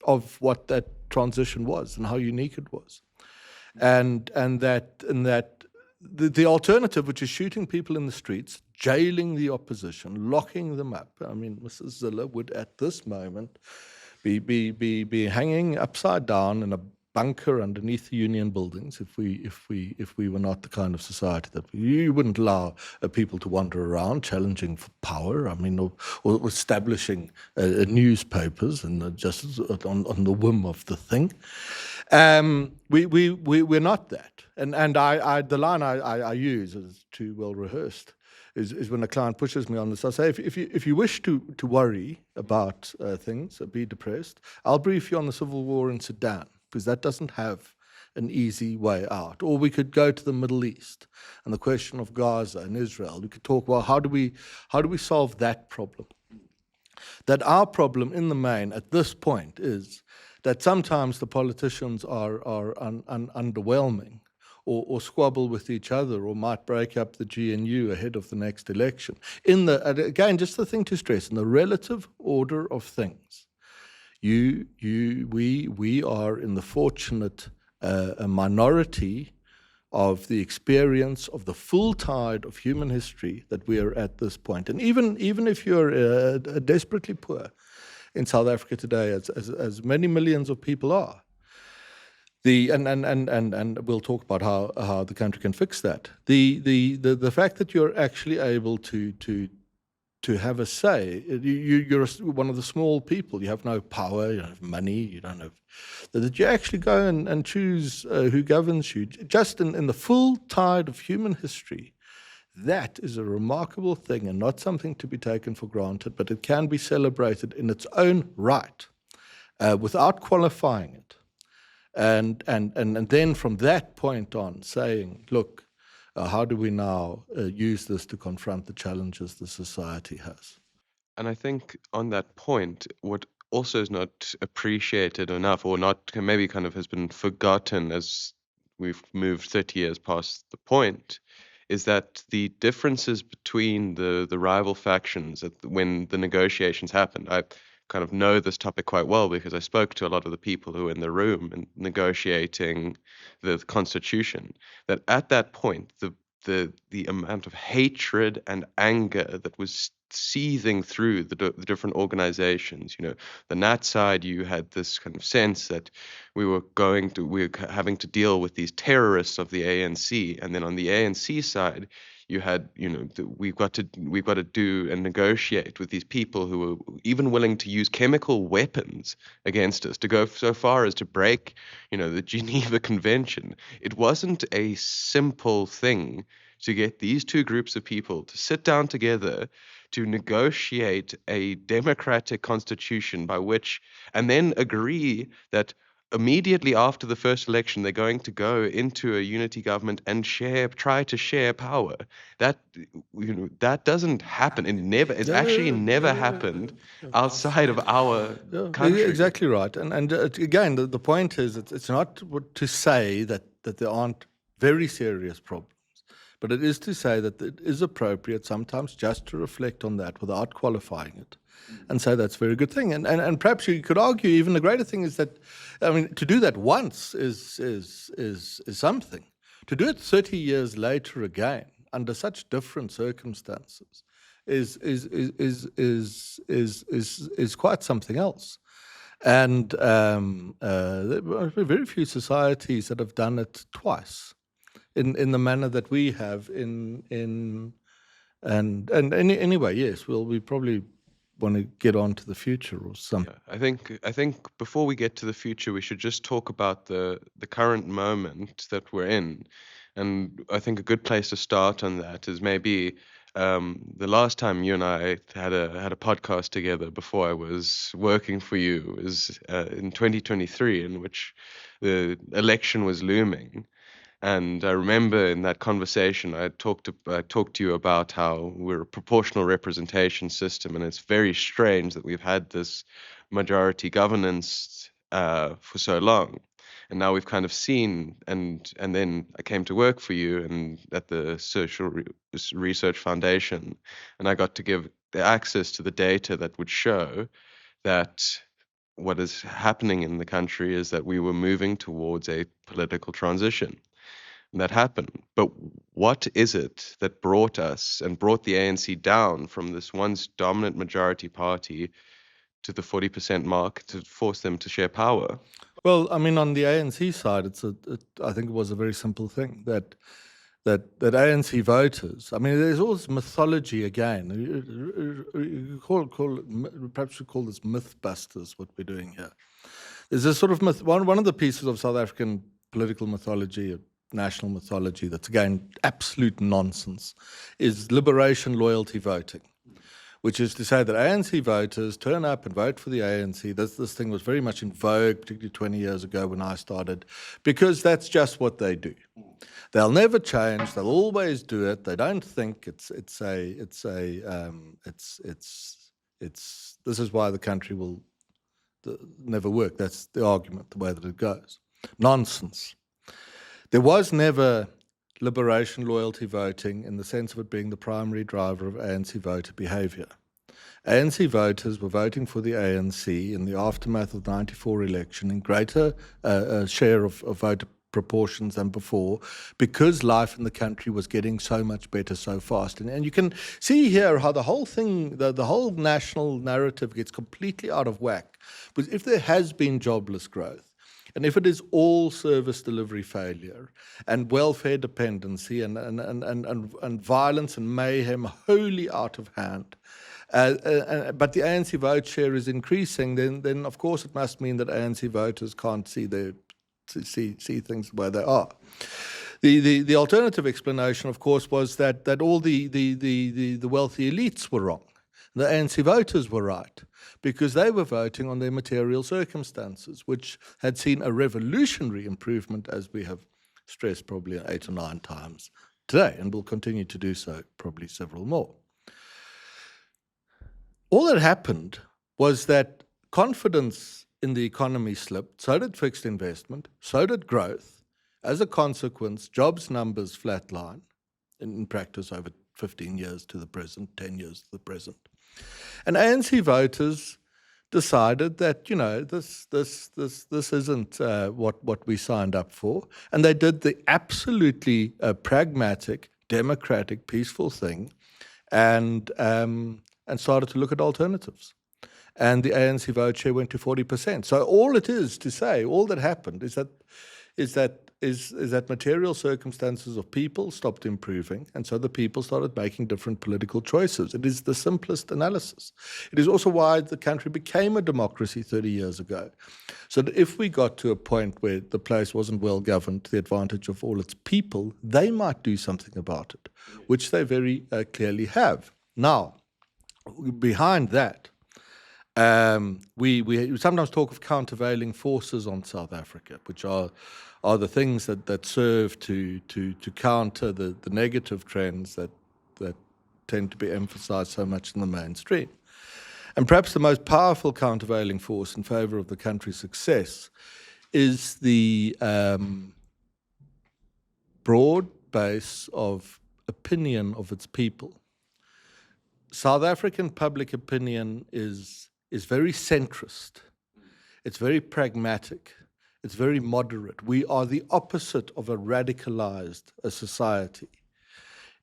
of what that transition was and how unique it was, and that the alternative, which is shooting people in the streets, jailing the opposition, locking them up. I mean, Mrs. Zille would at this moment be hanging upside down in a bunker underneath the union buildings if we were not the kind of society that you wouldn't allow people to wander around challenging for power. I mean, or establishing newspapers and just on the whim of the thing. We're not that. And the line I use is too well rehearsed. Is when a client pushes me on this, I say, if you wish to worry about things, be depressed, I'll brief you on the civil war in Sudan, because that doesn't have an easy way out. Or we could go to the Middle East and the question of Gaza and Israel. We could talk, well, how do we solve that problem? That our problem in the main at this point is that sometimes the politicians are underwhelming, or squabble with each other, or might break up the GNU ahead of the next election. Again, just the thing to stress, in the relative order of things, we are in the fortunate a minority of the experience of the full tide of human history that we are at this point. And even if you're desperately poor in South Africa today, as many millions of people are, and we'll talk about how the country can fix that. The fact that you're actually able to have a say, you're one of the small people. You have no power, you don't have money, you don't have that. You actually go and choose who governs you. Just in the full tide of human history, that is a remarkable thing and not something to be taken for granted. But it can be celebrated in its own right, without qualifying it. And then from that point on, saying, look, how do we now use this to confront the challenges the society has? And I think on that point, what also is not appreciated enough, or not maybe kind of has been forgotten as we've moved 30 years past the point, is that the differences between the rival factions when the negotiations happened. I kind of know this topic quite well because I spoke to a lot of the people who were in the room and negotiating the constitution. That at that point, the amount of hatred and anger that was seething through the different organizations. The Nat side, you had this kind of sense that we were having to deal with these terrorists of the ANC, and then on the ANC side, you had, we've got to do and negotiate with these people who were even willing to use chemical weapons against us, to go so far as to break, the Geneva Convention. It wasn't a simple thing to get these two groups of people to sit down together to negotiate a democratic constitution and then agree that immediately after the first election, they're going to go into a unity government and try to share power. That doesn't happen. It's actually never happened outside of our country. Exactly right. And again, the point is, it's not to say that there aren't very serious problems, but it is to say that it is appropriate sometimes just to reflect on that without qualifying it, and say that's a very good thing. And perhaps you could argue even the greater thing is that, to do that once is something. To do it 30 years later again under such different circumstances is quite something else. And there are very few societies that have done it twice in the manner that we have anyway, yes, we probably want to get on to the future or something. Yeah, I think before we get to the future, we should just talk about the current moment that we're in. And I think a good place to start on that is maybe the last time you and I had a podcast together before I was working for you was in 2023, in which the election was looming. And I remember in that conversation, I talked to you about how we're a proportional representation system, and it's very strange that we've had this majority governance for so long. And now we've kind of seen, and then I came to work for you and at the Research Foundation, and I got to give the access to the data that would show that what is happening in the country is that we were moving towards a political transition. That happened. But what is it that brought the ANC down from this once dominant majority party to the 40% mark to force them to share power? Well, on the ANC side, I think it was a very simple thing that ANC voters. There's all this mythology again. Perhaps we call this MythBusters, what we're doing here. There's a sort of one of the pieces of South African political mythology, national mythology, that's again absolute nonsense, is liberation loyalty voting, which is to say that ANC voters turn up and vote for the ANC. This thing was very much in vogue, particularly 20 years ago when I started, because that's just what they do. They'll never change. They'll always do it. They don't think this is why the country will never work. That's the argument, the way that it goes. Nonsense. There was never liberation loyalty voting in the sense of it being the primary driver of ANC voter behaviour. ANC voters were voting for the ANC in the aftermath of the 94 election in greater share of voter proportions than before, because life in the country was getting so much better so fast. And you can see here how the whole thing, the whole national narrative gets completely out of whack. Because if there has been jobless growth, and if it is all service delivery failure and welfare dependency and violence and mayhem wholly out of hand, but the ANC vote share is increasing, then of course it must mean that ANC voters can't see things the way they are. The alternative explanation, of course, was that all the wealthy elites were wrong. The ANC voters were right, because they were voting on their material circumstances, which had seen a revolutionary improvement, as we have stressed probably 8 or 9 times today, and will continue to do so probably several more. All that happened was that confidence in the economy slipped, so did fixed investment, so did growth. As a consequence, jobs numbers flatline, in practice over 15 years to the present, 10 years to the present. And ANC voters decided that, this isn't what we signed up for. And they did the absolutely pragmatic, democratic, peaceful thing and started to look at alternatives. And the ANC vote share went to 40%. So all it is to say, all that happened is that material circumstances of people stopped improving, and so the people started making different political choices. It is the simplest analysis. It is also why the country became a democracy 30 years ago. So that if we got to a point where the place wasn't well governed to the advantage of all its people, they might do something about it, which they very clearly have. Now, behind that, we sometimes talk of countervailing forces on South Africa, which are the things that serve to counter the negative trends that tend to be emphasized so much in the mainstream. And perhaps the most powerful countervailing force in favor of the country's success is the broad base of opinion of its people. South African public opinion is very centrist. It's very pragmatic. It's very moderate. We are the opposite of a radicalized society.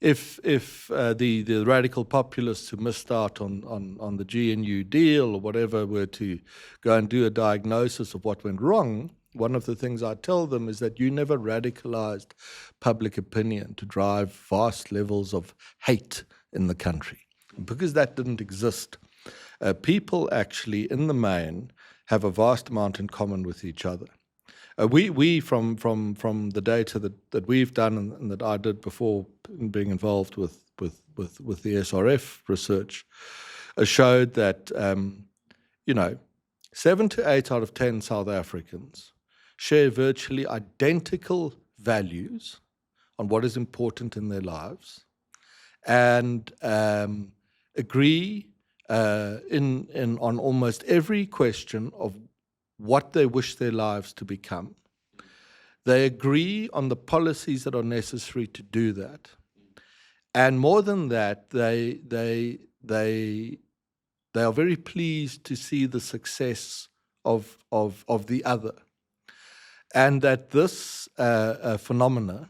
If the radical populists who missed out on the GNU deal or whatever were to go and do a diagnosis of what went wrong, one of the things I tell them is that you never radicalized public opinion to drive vast levels of hate in the country, because that didn't exist. People actually, in the main, have a vast amount in common with each other. We from the data that we've done and that I did before being involved with the SRF research, showed that 7 to 8 out of 10 South Africans share virtually identical values on what is important in their lives, and agree on almost every question of what they wish their lives to become. They agree on the policies that are necessary to do that. And more than that, they are very pleased to see the success of the other. And that this phenomena,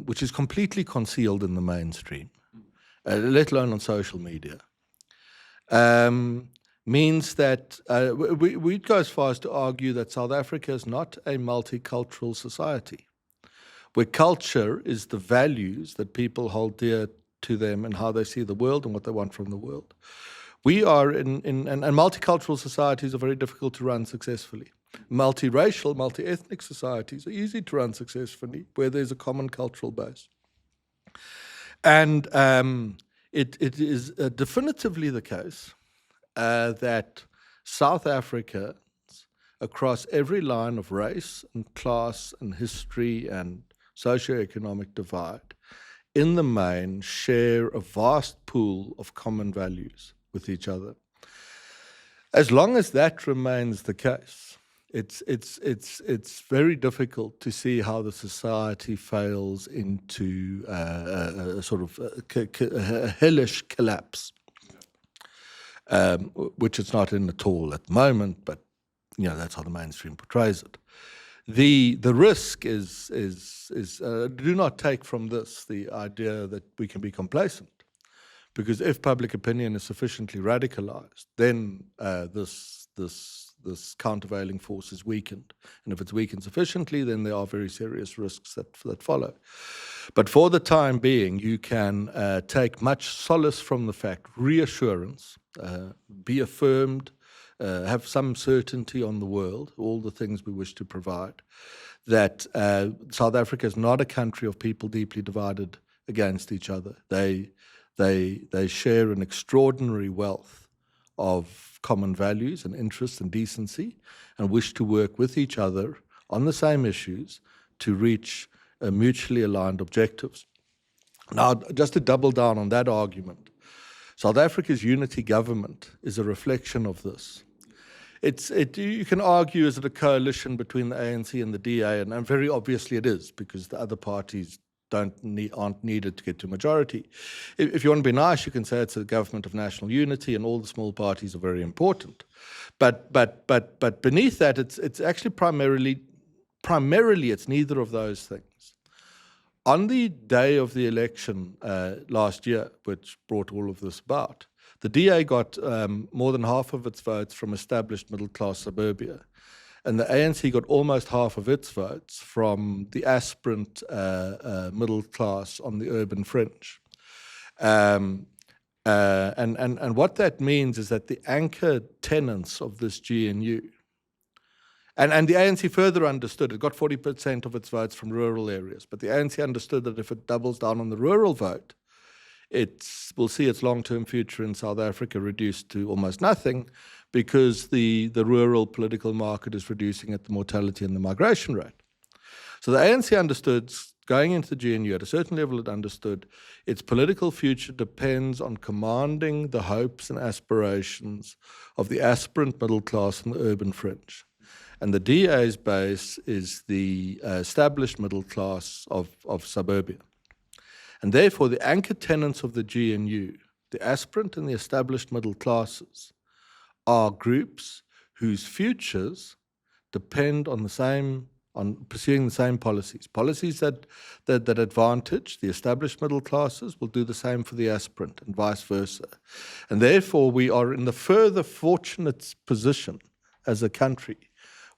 which is completely concealed in the mainstream, let alone on social media, means that we'd go as far as to argue that South Africa is not a multicultural society, where culture is the values that people hold dear to them and how they see the world and what they want from the world. We are and multicultural societies are very difficult to run successfully. Multiracial, multi-ethnic societies are easy to run successfully where there's a common cultural base. And it is definitively the case that South Africa, across every line of race and class and history and socioeconomic divide, in the main share a vast pool of common values with each other. As long as that remains the case, it's very difficult to see how the society fails into a sort of a hellish collapse, which it's not in at all at the moment, but that's how the mainstream portrays it. The risk is do not take from this the idea that we can be complacent, because if public opinion is sufficiently radicalized, then this countervailing force is weakened, and if it's weakened sufficiently, then there are very serious risks that follow. But for the time being, you can take much solace from the fact, reassurance, be affirmed, have some certainty on the world, all the things we wish to provide, that South Africa is not a country of people deeply divided against each other. They share an extraordinary wealth of common values and interests and decency, and wish to work with each other on the same issues to reach mutually aligned objectives. Now, just to double down on that argument, South Africa's unity government is a reflection of this. You can argue, is it a coalition between the ANC and the DA? And very obviously it is, because the other parties aren't needed to get to majority. If you want to be nice, you can say it's a government of national unity and all the small parties are very important. But beneath that, it's actually primarily it's neither of those things. On the day of the election last year, which brought all of this about, the DA got more than half of its votes from established middle-class suburbia, and the ANC got almost half of its votes from the aspirant middle class on the urban fringe. And what that means is that the anchor tenants of this GNU, and the ANC further understood, it got 40% of its votes from rural areas, but the ANC understood that if it doubles down on the rural vote, we'll see its long-term future in South Africa reduced to almost nothing, because the rural political market is reducing at the mortality and the migration rate. So the ANC understood, going into the GNU, at a certain level it understood, its political future depends on commanding the hopes and aspirations of the aspirant middle class and the urban fringe. And the DA's base is the established middle class of suburbia. And therefore, the anchor tenants of the GNU, the aspirant and the established middle classes, are groups whose futures depend on pursuing the same policies. Policies that advantage the established middle classes will do the same for the aspirant, and vice versa. And therefore, we are in the further fortunate position as a country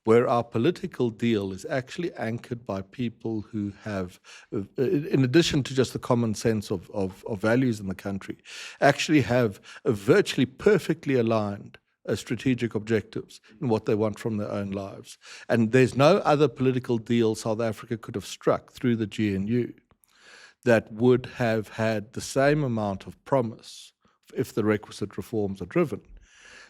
where our political deal is actually anchored by people who have, in addition to just the common sense of values in the country, actually have a virtually perfectly aligned strategic objectives in what they want from their own lives. And there's no other political deal South Africa could have struck through the GNU that would have had the same amount of promise if the requisite reforms are driven,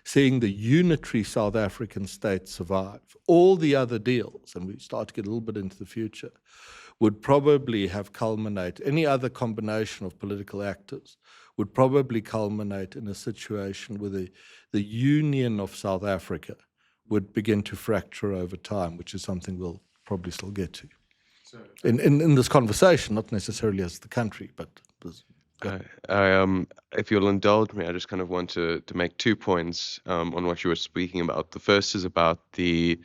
seeing the unitary South African state survive. All the other deals, and we start to get a little bit into the future, would probably have culminated, any other combination of political actors would probably culminate in a situation where the union of South Africa would begin to fracture over time, which is something we'll probably still get to. So, in this conversation, not necessarily as the country, but if you'll indulge me, I just kind of want to make 2 points on what you were speaking about. The first is about the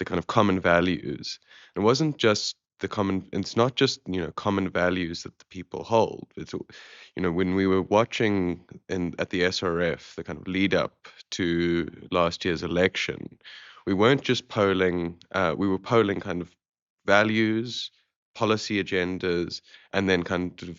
kind of common values. It wasn't just it's not just common values that the people hold. It's when we were watching at the SRF, the kind of lead up to last year's election, we weren't just polling. We were polling kind of values, policy agendas, and then kind of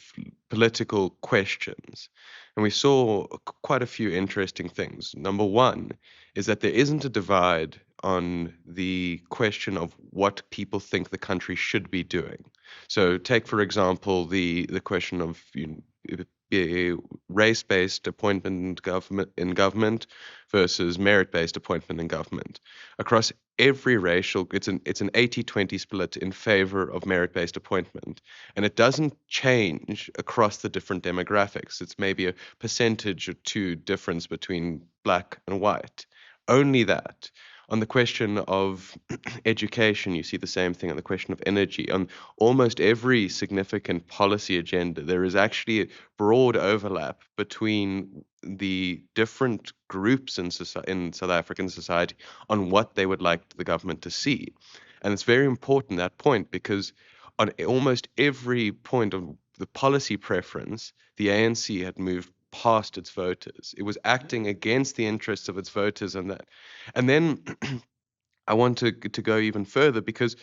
political questions. And we saw quite a few interesting things. Number one is that there isn't a divide on the question of what people think the country should be doing. So take, for example, the question of race-based appointment in government versus merit-based appointment in government. Across every racial, it's an 80-20 split in favor of merit-based appointment, and it doesn't change across the different demographics. It's maybe a percentage or two difference between black and white. Only that. On the question of education, you see the same thing. On the question of energy, on almost every significant policy agenda, there is actually a broad overlap between the different groups in South African society on what they would like the government to see. And it's very important, that point, because on almost every point of the policy preference, the ANC had moved past its voters. It was acting against the interests of its voters and that. And then I want to go even further, because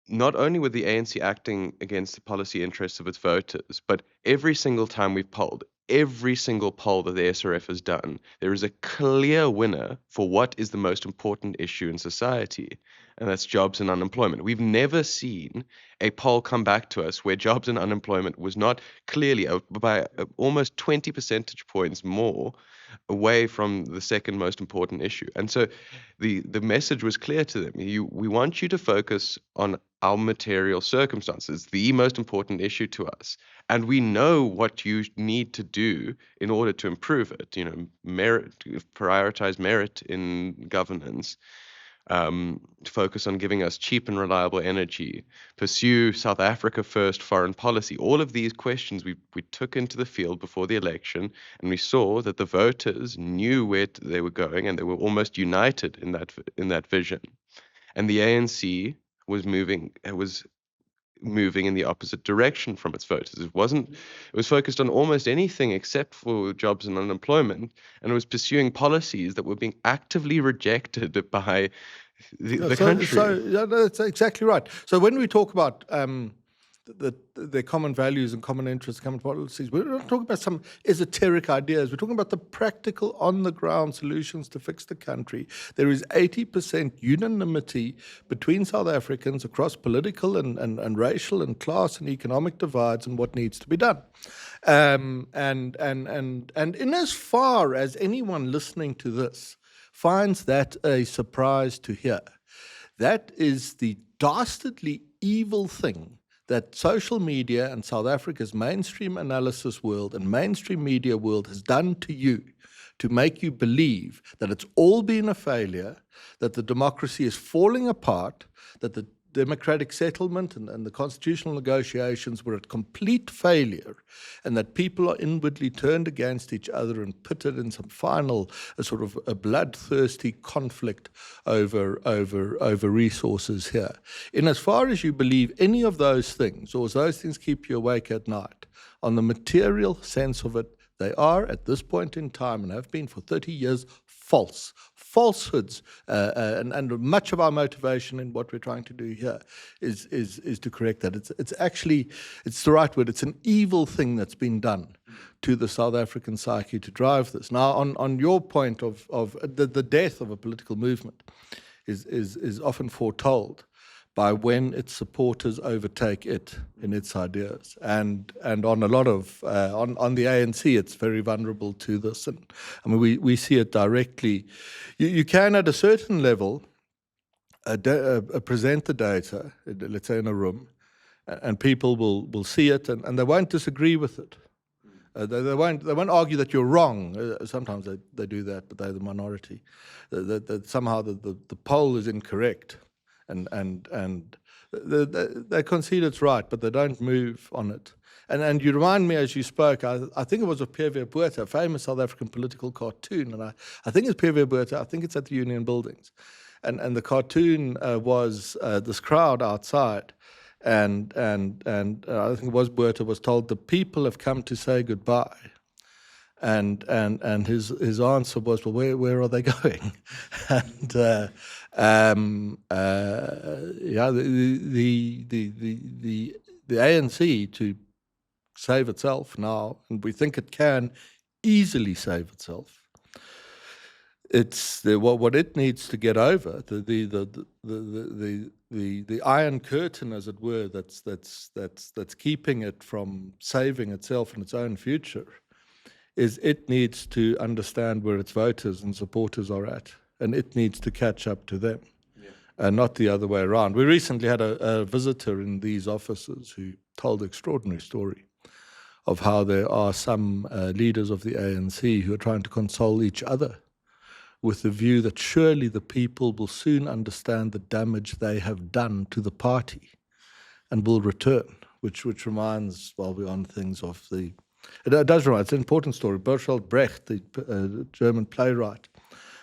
not only were the ANC acting against the policy interests of its voters, but every single time we've polled, every single poll that the SRF has done, there is a clear winner for what is the most important issue in society, and that's jobs and unemployment. We've never seen a poll come back to us where jobs and unemployment was not clearly by almost 20 percentage points more away from the second most important issue. And so the message was clear to them. We want you to focus on our material circumstances, the most important issue to us. And we know what you need to do in order to improve it. Prioritize merit in governance, focus on giving us cheap and reliable energy, pursue South Africa first foreign policy. All of these questions we took into the field before the election, and we saw that the voters knew where they were going, and they were almost united in that vision. And the ANC was moving in the opposite direction from its voters. It was focused on almost anything except for jobs and unemployment, and it was pursuing policies that were being actively rejected by the country. So that's exactly right. So when we talk about the common values and common interests, common policies, we're not talking about some esoteric ideas. We're talking about the practical, on-the-ground solutions to fix the country. There is 80% unanimity between South Africans across political and racial and class and economic divides and what needs to be done. And in as far as anyone listening to this finds that a surprise to hear, that is the dastardly evil thing that social media and South Africa's mainstream analysis world and mainstream media world has done to you, to make you believe that it's all been a failure, that the democracy is falling apart, that the democratic settlement and the constitutional negotiations were a complete failure, and that people are inwardly turned against each other and pitted in some final sort of a bloodthirsty conflict over resources here. In as far as you believe any of those things, or as those things keep you awake at night, on the material sense of it, they are, at this point in time, and have been for 30 years, falsehoods, and much of our motivation in what we're trying to do here is to correct that. It's actually, it's the right word, it's an evil thing that's been done to the South African psyche to drive this. Now, on your point of the death of a political movement is often foretold by when its supporters overtake it in its ideas. And on a lot of, on the ANC, it's very vulnerable to this. And I mean, we see it directly. You can, at a certain level, present the data, let's say in a room, and people will see it and they won't disagree with it. They won't argue that you're wrong. Sometimes they do that, but they're the minority. That somehow the poll is incorrect. And they concede it's right, but they don't move on it. And you remind me as you spoke, I think it was of Pierre Botha, a famous South African political cartoon, and I think it's Pierre Botha, I think it's at the Union Buildings. And the cartoon was this crowd outside, and I think it was Botha was told, the people have come to say goodbye. And his answer was, well, where are they going? And yeah, the ANC, to save itself now, and we think it can easily save itself. It's what it needs to get over, the iron curtain, as it were, that's keeping it from saving itself and its own future, is it needs to understand where its voters and supporters are at, and it needs to catch up to them, and not the other way around. We recently had a visitor in these offices who told an extraordinary story of how there are some leaders of the ANC who are trying to console each other with the view that surely the people will soon understand the damage they have done to the party and will return, which reminds, while we're on things, of the... It does remind, it's an important story. Bertolt Brecht, the German playwright,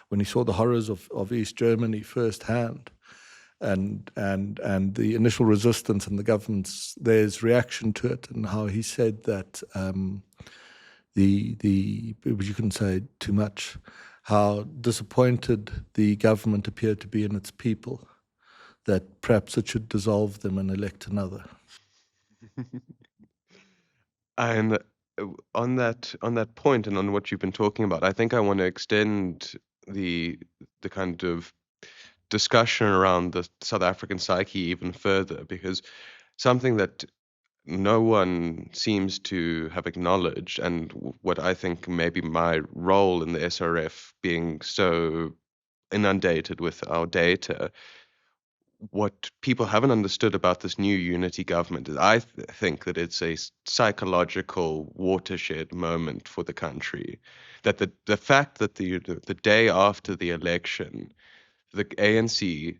when he saw the horrors of East Germany firsthand, and the initial resistance and the government's there's reaction to it, and how he said that you couldn't say too much, how disappointed the government appeared to be in its people, that perhaps it should dissolve them and elect another. And on that point, and on what you've been talking about, I think I want to extend the kind of discussion around the South African psyche even further, because something that no one seems to have acknowledged, and what I think maybe my role in the SRF being so inundated with our data, what people haven't understood about this new unity government is think that it's a psychological watershed moment for the country. That the fact that the day after the election, the ANC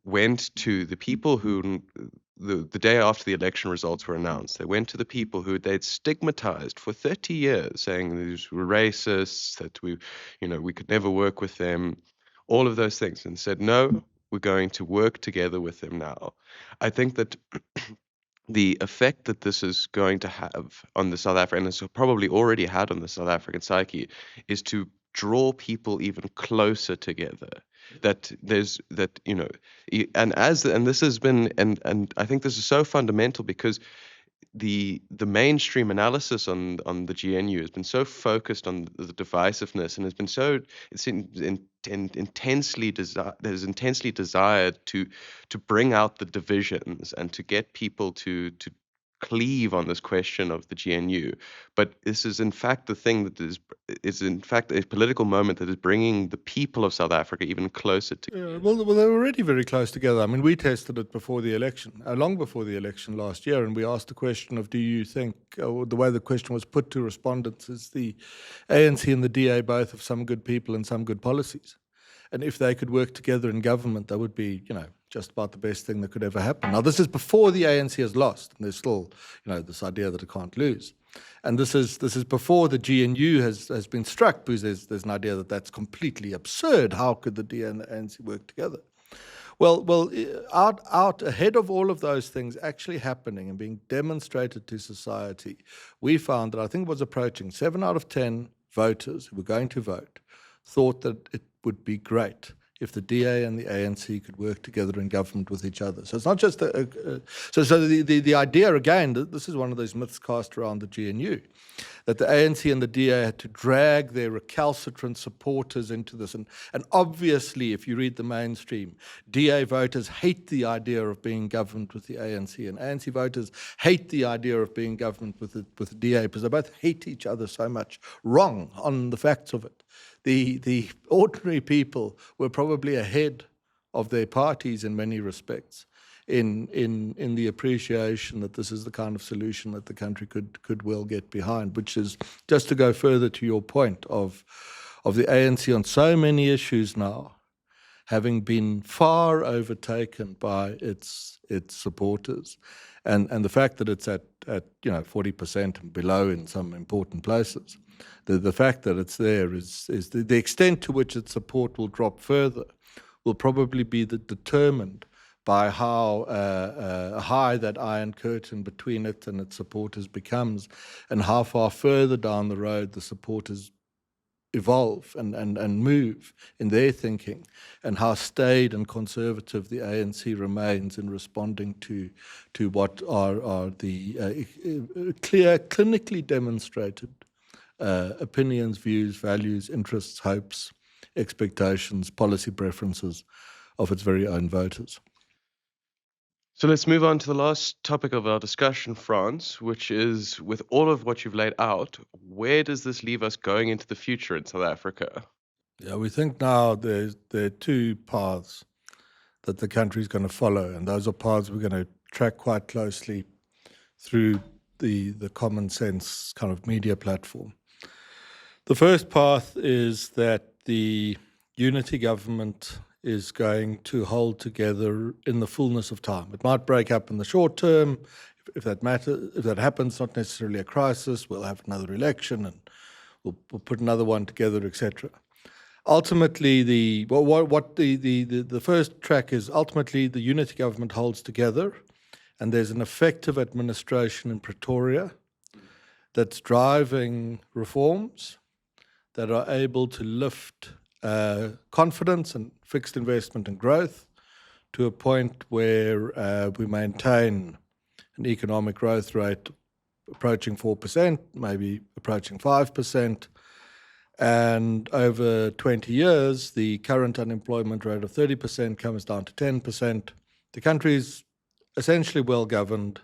went to the people who, the day after the election results were announced, they went to the people who they'd stigmatized for 30 years, saying these were racists, that we could never work with them, all of those things, and said, no, we're going to work together with them now. I think that the effect that this is going to have on the South African, and it's probably already had on the South African psyche, is to draw people even closer together. That there's that and this has been, and I think this is so fundamental, because the mainstream analysis on the GNU has been so focused on the divisiveness, and has been so intensely desired to bring out the divisions and to get people to cleave on this question of the GNU. But this is in fact the thing that is in fact a political moment that is bringing the people of South Africa even closer together. Yeah, well, they're already very close together. I mean, we tested it before the election, long before the election last year, and we asked the question of, do you think, the way the question was put to respondents is, the ANC and the DA both have some good people and some good policies. And if they could work together in government, that would be, just about the best thing that could ever happen. Now, this is before the ANC has lost, and there's still, this idea that it can't lose. And this is before the GNU has been struck, because there's an idea that that's completely absurd. How could the DA and the ANC work together? Well, out ahead of all of those things actually happening and being demonstrated to society, we found that I think it was approaching 7 out of 10 voters who were going to vote thought that it would be great if the DA and the ANC could work together in government with each other. So it's not just the idea, again, this is one of those myths cast around the GNU, that the ANC and the DA had to drag their recalcitrant supporters into this. And obviously, if you read the mainstream, DA voters hate the idea of being governed with the ANC, and ANC voters hate the idea of being governed with the DA, because they both hate each other so much. Wrong on the facts of it. The ordinary people were probably ahead of their parties in many respects, in the appreciation that this is the kind of solution that the country could well get behind, which is, just to go further to your point of the ANC on so many issues now, having been far overtaken by its supporters, and the fact that it's at 40% and below in some important places. The fact that it's there is the extent to which its support will drop further will probably be determined by how high that iron curtain between it and its supporters becomes, and how far further down the road the supporters evolve and move in their thinking, and how staid and conservative the ANC remains in responding to what are the clear, clinically demonstrated opinions, views, values, interests, hopes, expectations, policy preferences of its very own voters. So let's move on to the last topic of our discussion, Frans, which is, with all of what you've laid out, where does this leave us going into the future in South Africa? Yeah, we think now there are two paths that the country is going to follow, and those are paths we're going to track quite closely through the common sense kind of media platform. The first path is that the unity government is going to hold together in the fullness of time. It might break up in the short term, if that happens, not necessarily a crisis. We'll have another election and we'll put another one together, etc. Ultimately, the first track is ultimately the unity government holds together, and there's an effective administration in Pretoria that's driving reforms that are able to lift confidence and fixed investment and growth to a point where we maintain an economic growth rate approaching 4%, maybe approaching 5%. And over 20 years, the current unemployment rate of 30% comes down to 10%. The country is essentially well governed.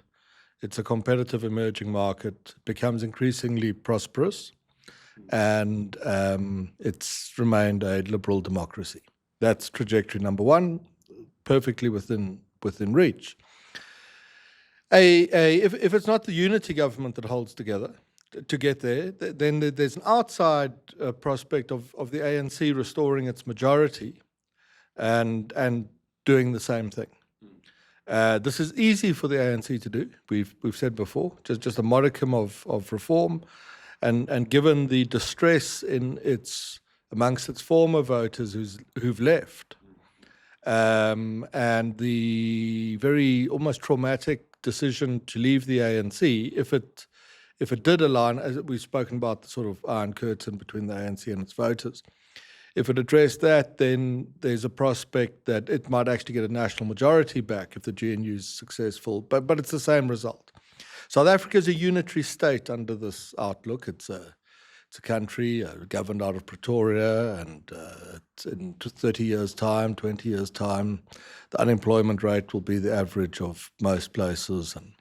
It's a competitive emerging market. It becomes increasingly prosperous, and it's remained a liberal democracy. That's trajectory number one, perfectly within reach. If it's not the unity government that holds together to get there, then there's an outside prospect of the ANC restoring its majority and doing the same thing. This is easy for the ANC to do. We've said before, just a modicum of reform, and given the distress amongst its former voters who've left, and the very almost traumatic decision to leave the ANC, if it did align, as we've spoken about, the sort of iron curtain between the ANC and its voters, if it addressed that, then there's a prospect that it might actually get a national majority back if the GNU is successful, but it's the same result. South Africa is a unitary state under this outlook. It's a country governed out of Pretoria, and in 30 years' time, 20 years' time, the unemployment rate will be the average of most places, and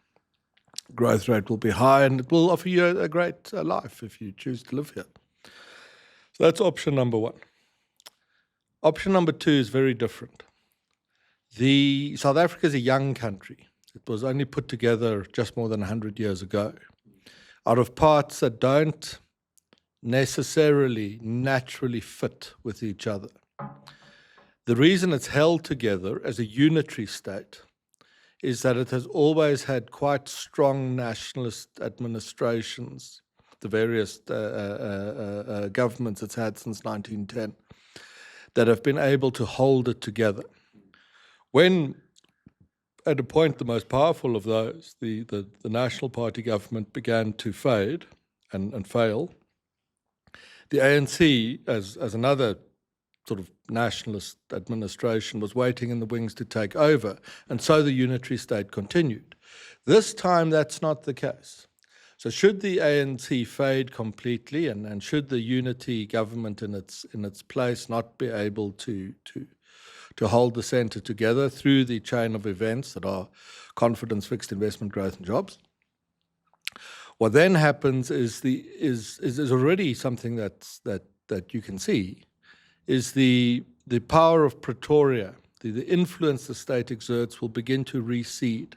growth rate will be high, and it will offer you a great life if you choose to live here. So that's option number one. Option number two is very different. South Africa is a young country. It was only put together just more than 100 years ago, out of parts that don't necessarily naturally fit with each other. The reason it's held together as a unitary state is that it has always had quite strong nationalist administrations, the various governments it's had since 1910, that have been able to hold it together. When, at a point, the most powerful of those, the National Party government began to fade and fail, the ANC, as another sort of nationalist administration, was waiting in the wings to take over, and so the unitary state continued. This time, that's not the case. So should the ANC fade completely, and should the unity government in its place not be able to hold the centre together through the chain of events that are confidence, fixed investment, growth, and jobs, what then happens is already something that you can see, is the power of Pretoria, the influence the state exerts will begin to recede,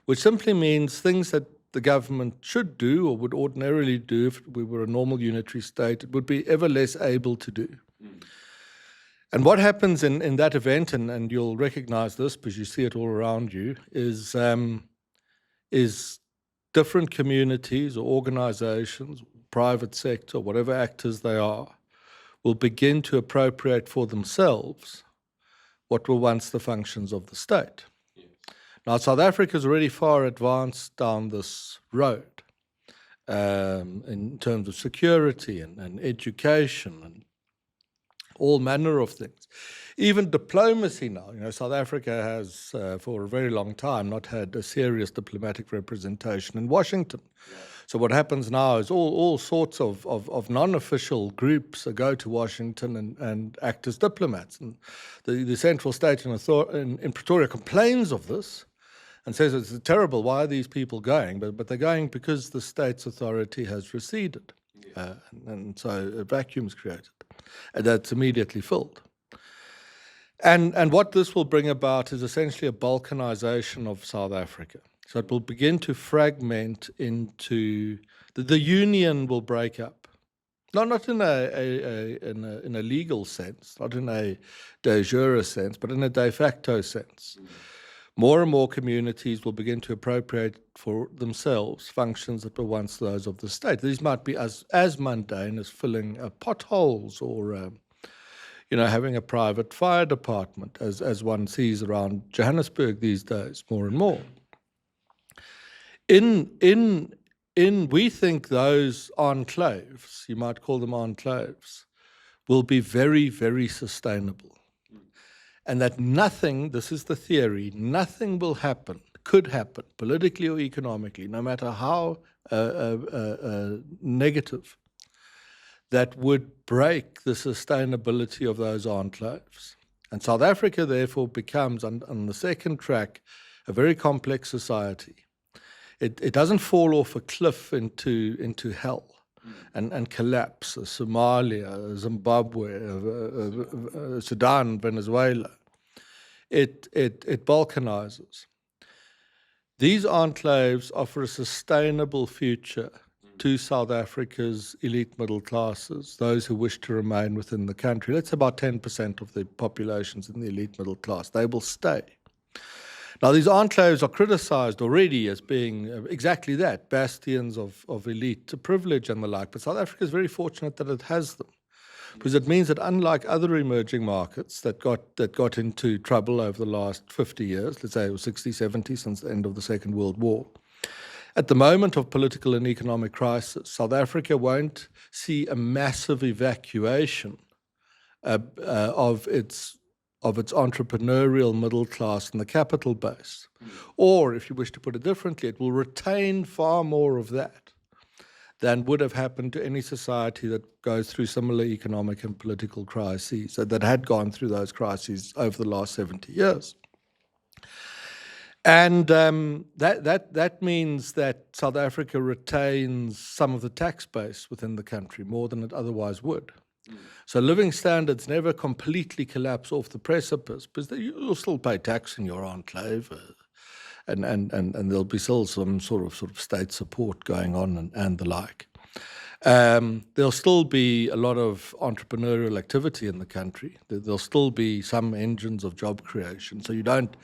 which simply means things that the government should do or would ordinarily do if we were a normal unitary state, it would be ever less able to do. And what happens in that event, and you'll recognize this because you see it all around you, is different communities or organizations, private sector, whatever actors they are, will begin to appropriate for themselves what were once the functions of the state. Now, South Africa is already far advanced down this road in terms of security and education and all manner of things. Even diplomacy now. South Africa has, for a very long time, not had a serious diplomatic representation in Washington. Yeah. So what happens now is all sorts of non-official groups go to Washington and act as diplomats. And the central state in Pretoria complains of this and says it's terrible, why are these people going? But they're going because the state's authority has receded. Yeah. And so a vacuum is created. And that's immediately filled. And what this will bring about is essentially a balkanization of South Africa. So it will begin to fragment into the union will break up, not in a legal sense, not in a de jure sense, but in a de facto sense. More and more communities will begin to appropriate for themselves functions that were once those of the state. These might be as mundane as filling potholes or having a private fire department, as one sees around Johannesburg these days, more and more. We think those enclaves, you might call them enclaves, will be very, very sustainable. And that nothing, this is the theory, nothing will happen, could happen, politically or economically, no matter how negative, that would break the sustainability of those enclaves. And South Africa, therefore, becomes, on the second track, a very complex society. It doesn't fall off a cliff into hell and collapse. Somalia, Zimbabwe, Sudan, Venezuela. It balkanizes. These enclaves offer a sustainable future to South Africa's elite middle classes, those who wish to remain within the country. That's about 10% of the populations in the elite middle class. They will stay. Now, these enclaves are criticized already as being exactly that, bastions of elite privilege and the like. But South Africa is very fortunate that it has them, because it means that unlike other emerging markets that got into trouble over the last 50 years, let's say it was 60, 70, since the end of the Second World War, at the moment of political and economic crisis, South Africa won't see a massive evacuation of its entrepreneurial middle class and the capital base. Or, if you wish to put it differently, it will retain far more of that than would have happened to any society that goes through similar economic and political crises, that had gone through those crises over the last 70 years. And that means that South Africa retains some of the tax base within the country, more than it otherwise would. So living standards never completely collapse off the precipice, because you'll still pay tax in your enclave, and there'll be still some sort of state support going on and the like. There'll still be a lot of entrepreneurial activity in the country. There'll still be some engines of job creation. So you don't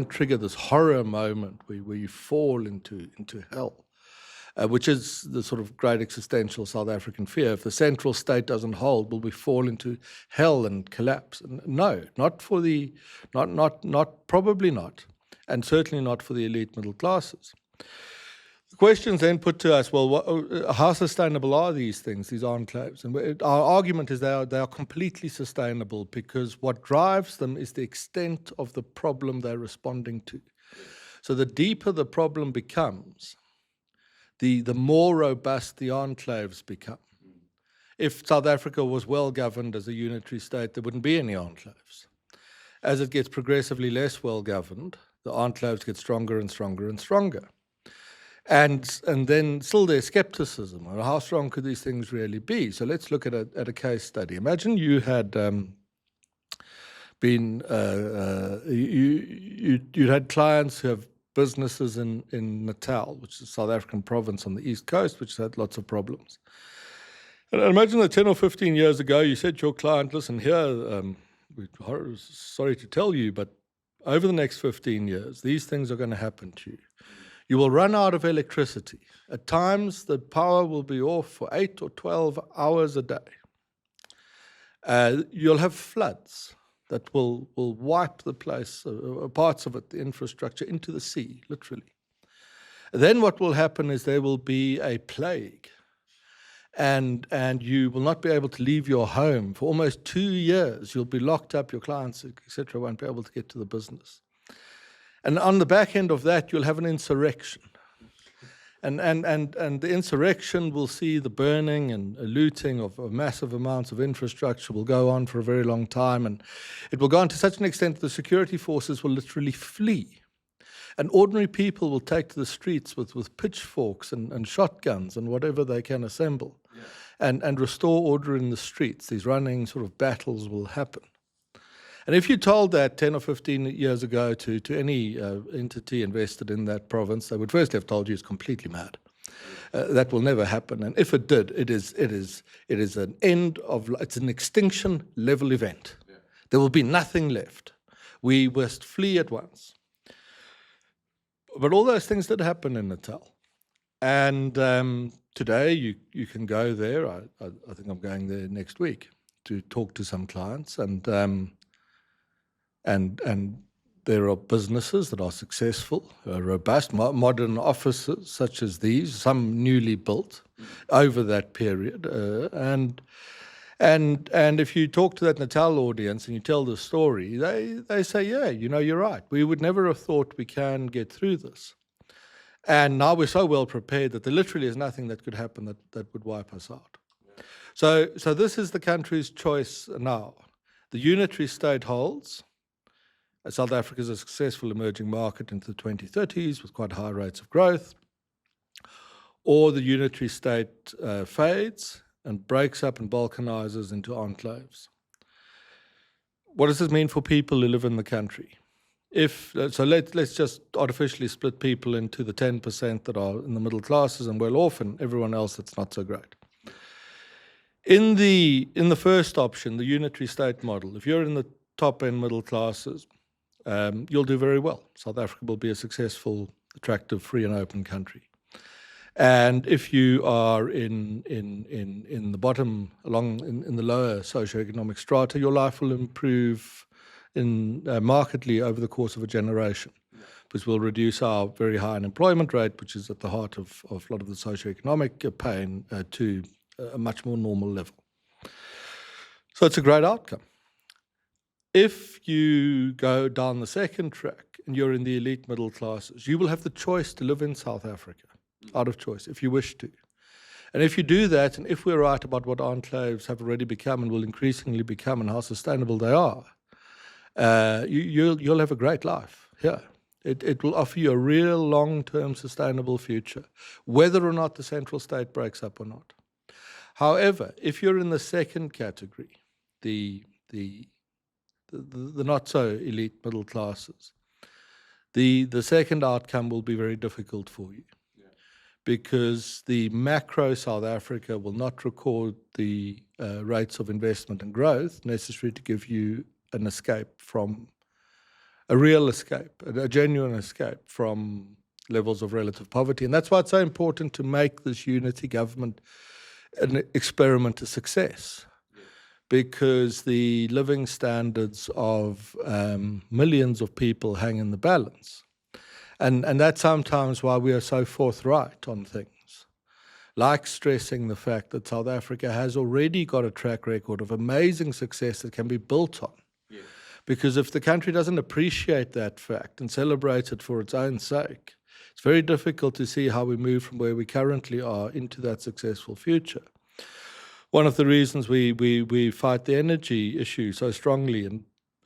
trigger this horror moment where you fall into hell, which is the sort of great existential South African fear. If the central state doesn't hold, will we fall into hell and collapse? No, probably not, and certainly not for the elite middle classes. The questions then put to us, well, how sustainable are these things, these enclaves? And our argument is they are completely sustainable, because what drives them is the extent of the problem they're responding to. So the deeper the problem becomes, the more robust the enclaves become. If South Africa was well governed as a unitary state, there wouldn't be any enclaves. As it gets progressively less well governed, the enclaves get stronger and stronger and stronger. And then still there's skepticism. Well, how strong could these things really be? So let's look at a case study. Imagine you had you'd had clients who have businesses in Natal, which is a South African province on the east coast, which had lots of problems. And imagine that 10 or 15 years ago, you said to your client, listen, here, we're sorry to tell you, but over the next 15 years, these things are going to happen to you. You will run out of electricity. At times, the power will be off for 8 or 12 hours a day. You'll have floods. that will wipe the place, parts of it, the infrastructure, into the sea, literally. Then what will happen is there will be a plague, and you will not be able to leave your home for almost 2 years. You'll be locked up, your clients, etc., won't be able to get to the business. And on the back end of that, you'll have an insurrection. And the insurrection will see the burning and looting of massive amounts of infrastructure will go on for a very long time, and it will go on to such an extent that the security forces will literally flee. And ordinary people will take to the streets with pitchforks and shotguns and whatever they can assemble, and restore order in the streets. These running sort of battles will happen. And if you told that 10 or 15 years ago to any entity invested in that province, they would first have told you it's completely mad. That will never happen. And if it did, it is an end of, it's an extinction level event. Yeah. There will be nothing left. We must flee at once. But all those things did happen in Natal. And today you can go there. I think I'm going there next week to talk to some clients, and there are businesses that are successful, robust, modern offices such as these, some newly built over that period. And if you talk to that Natal audience and you tell the story, they say, yeah, you're right. We would never have thought we can get through this. And now we're so well prepared that there literally is nothing that could happen that would wipe us out. So this is the country's choice now. The unitary state holds. South Africa is a successful emerging market into the 2030s with quite high rates of growth. Or the unitary state fades and breaks up and balkanizes into enclaves. What does this mean for people who live in the country? Let's just artificially split people into the 10% that are in the middle classes and well off, and everyone else that's not so great. In the first option, the unitary state model, if you're in the top end middle classes, you'll do very well. South Africa will be a successful, attractive, free and open country. And if you are in the bottom, in the lower socioeconomic strata, your life will improve markedly over the course of a generation, because we'll reduce our very high unemployment rate, which is at the heart of a lot of the socioeconomic pain, to a much more normal level. So it's a great outcome. If you go down the second track and you're in the elite middle classes, you will have the choice to live in South Africa, out of choice, if you wish to. And if you do that, and if we're right about what enclaves have already become and will increasingly become and how sustainable they are, you'll have a great life here. It will offer you a real long-term sustainable future, whether or not the central state breaks up or not. However, if you're in the second category, the not so elite middle classes, the second outcome will be very difficult for you. Yeah. Because the macro South Africa will not record the rates of investment and growth necessary to give you an escape from, a real escape, a genuine escape from levels of relative poverty. And that's why it's so important to make this unity government an experiment a success. Because the living standards of millions of people hang in the balance. And that's sometimes why we are so forthright on things, like stressing the fact that South Africa has already got a track record of amazing success that can be built on. Yeah. Because if the country doesn't appreciate that fact and celebrate it for its own sake, it's very difficult to see how we move from where we currently are into that successful future. One of the reasons we fight the energy issue so strongly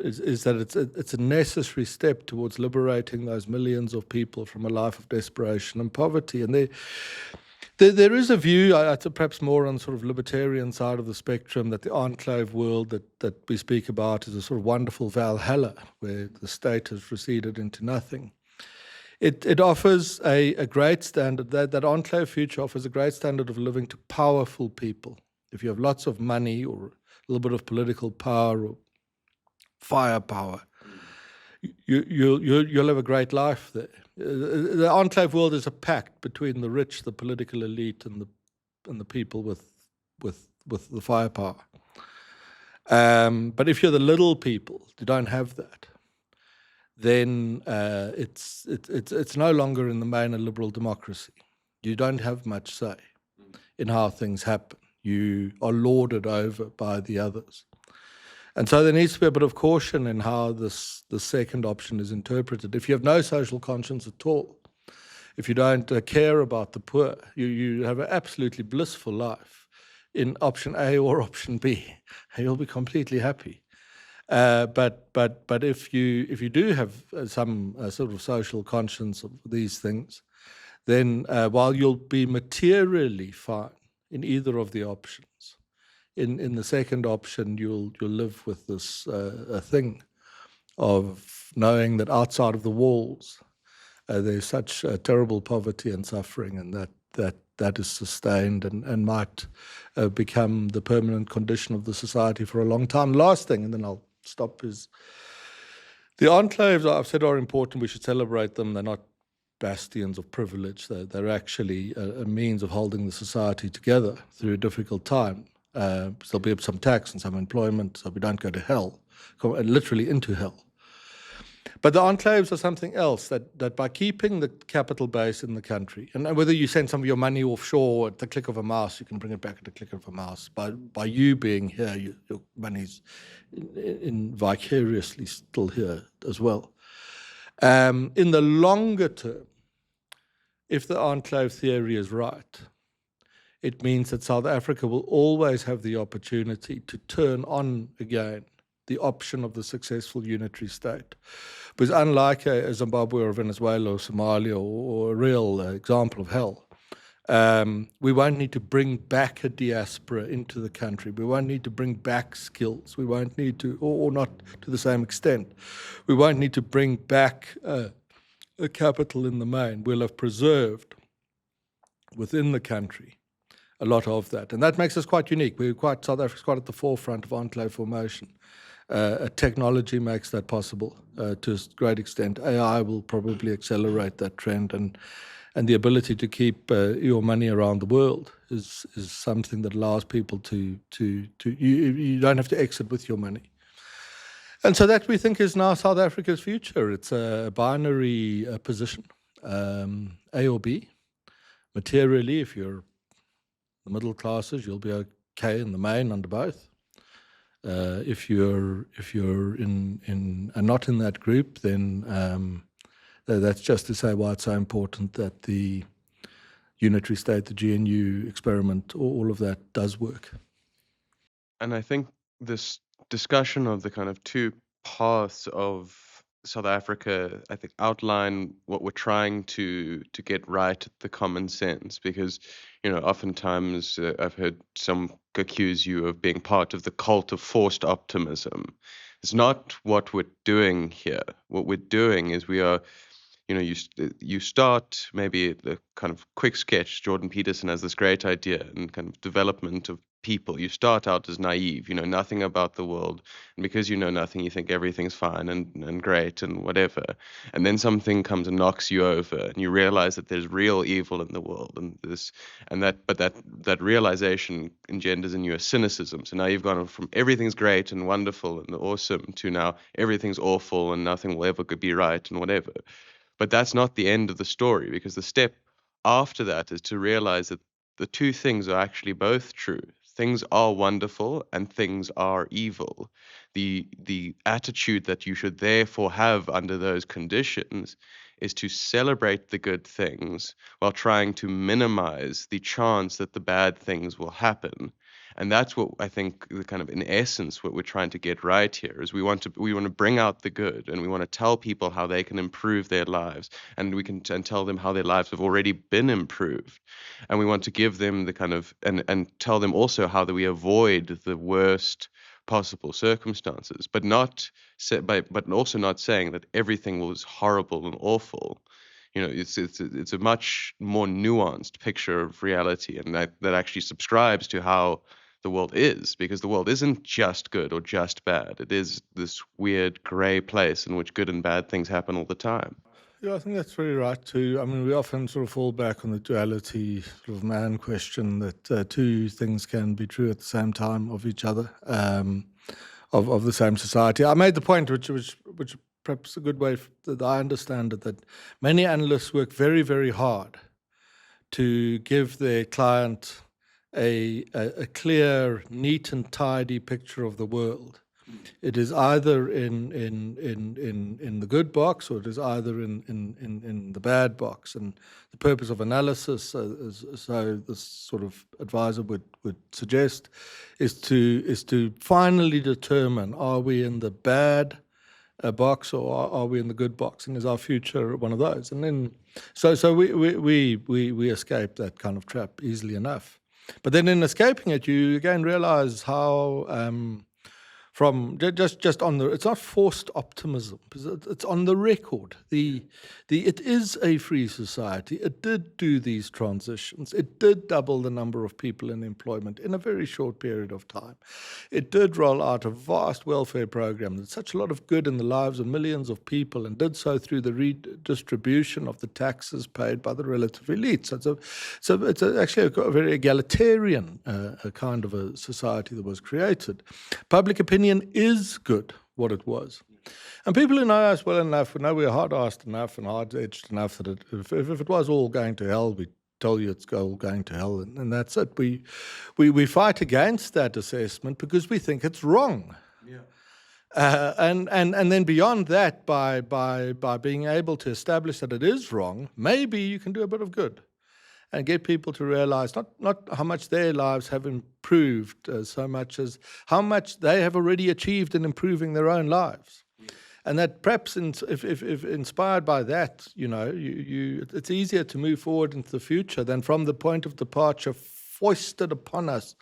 is that it's a necessary step towards liberating those millions of people from a life of desperation and poverty. And there is a view, perhaps more on the sort of libertarian side of the spectrum, that the enclave world that we speak about is a sort of wonderful Valhalla where the state has receded into nothing. It offers a great standard, that enclave future offers a great standard of living to powerful people. If you have lots of money or a little bit of political power or firepower, you'll have a great life there. The enclave world is a pact between the rich, the political elite, and the people with the firepower. But if you're the little people who don't have that, then it's no longer in the main a liberal democracy. You don't have much say in how things happen. You are lorded over by the others. And so there needs to be a bit of caution in how the second option is interpreted. If you have no social conscience at all, if you don't care about the poor, you have an absolutely blissful life in option A or option B, and you'll be completely happy. But if you do have some sort of social conscience of these things, then while you'll be materially fine in either of the options, in the second option you'll live with this thing of knowing that outside of the walls there's such terrible poverty and suffering, and that is sustained and might become the permanent condition of the society for a long time. Last thing, and then I'll stop, is the enclaves, I've said, are important. We should celebrate them. They're not bastions of privilege. They're actually a means of holding the society together through a difficult time. There'll be some tax and some employment, so we don't go to hell, literally into hell. But the enclaves are something else, that by keeping the capital base in the country, and whether you send some of your money offshore at the click of a mouse, you can bring it back at the click of a mouse. By you being here, your money's vicariously still here as well. In the longer term, if the enclave theory is right, it means that South Africa will always have the opportunity to turn on again the option of the successful unitary state. Because unlike a Zimbabwe or Venezuela or Somalia or a real example of hell, we won't need to bring back a diaspora into the country. We won't need to bring back skills. We won't need to, or not to the same extent, we won't need to bring back a capital in the main. We'll have preserved within the country a lot of that. And that makes us quite unique. South Africa's quite at the forefront of enclave formation. Technology makes that possible to a great extent. AI will probably accelerate that trend, and the ability to keep your money around the world is something that allows people to you don't have to exit with your money. And so that, we think, is now South Africa's future. It's a binary position, A or B. Materially, if you're the middle classes, you'll be okay in the main under both. If you're in and not in that group, then that's just to say why it's so important that the unitary state, the GNU experiment, all of that does work. And I think this discussion of the kind of two paths of South Africa, I think, outline what we're trying to get right, the common sense, because, oftentimes I've heard some accuse you of being part of the cult of forced optimism. It's not what we're doing here. What we're doing is we are, you start maybe the kind of quick sketch. Jordan Peterson has this great idea and kind of development of people. You start out as naive, you know nothing about the world, and because you know nothing, you think everything's fine and great and whatever. And then something comes and knocks you over, and you realize that there's real evil in the world, but that realization engenders in you a cynicism. So now you've gone from everything's great and wonderful and awesome to now everything's awful and nothing will ever be right and whatever. But that's not the end of the story, because the step after that is to realize that the two things are actually both true. Things are wonderful and things are evil. The attitude that you should therefore have under those conditions is to celebrate the good things while trying to minimize the chance that the bad things will happen. And that's what I think, the kind of, in essence, what we're trying to get right here is we want to bring out the good, and we want to tell people how they can improve their lives, and we can tell them how their lives have already been improved, and we want to give them the kind of and tell them also how that we avoid the worst possible circumstances, but also not saying that everything was horrible and awful. It's a much more nuanced picture of reality, and that actually subscribes to how the world is, because the world isn't just good or just bad. It is this weird gray place in which good and bad things happen all the time. Yeah, I think that's very right too. I mean, we often sort of fall back on the duality sort of man question that two things can be true at the same time of each other, of the same society. I made the point, which perhaps a good way that I understand it, that many analysts work very, very hard to give their client a clear, neat and tidy picture of the world. It is either in the good box, or it is either in the bad box. And the purpose of analysis, so this sort of advisor would suggest, is to finally determine, are we in the bad box, or are we in the good box, and is our future one of those? And then so we escape that kind of trap easily enough. But then in escaping it, you again realize how from just on the, it's not forced optimism, it's on the record. It is a free society. It did do these transitions. It did double the number of people in employment in a very short period of time. It did roll out a vast welfare program that did such a lot of good in the lives of millions of people, and did so through the redistribution of the taxes paid by the relative elites. So it's actually a very egalitarian kind of a society that was created. Public opinion is good, what it was. And people who know us well enough, who know we're hard-arsed enough and hard-edged enough, that if it was all going to hell, we tell you it's all going to hell, and that's it. We fight against that assessment because we think it's wrong. Yeah. And then beyond that, by being able to establish that it is wrong, maybe you can do a bit of good and get people to realize not how much their lives have improved so much as how much they have already achieved in improving their own lives. And that perhaps, if inspired by that, it's easier to move forward into the future than from the point of departure foisted upon us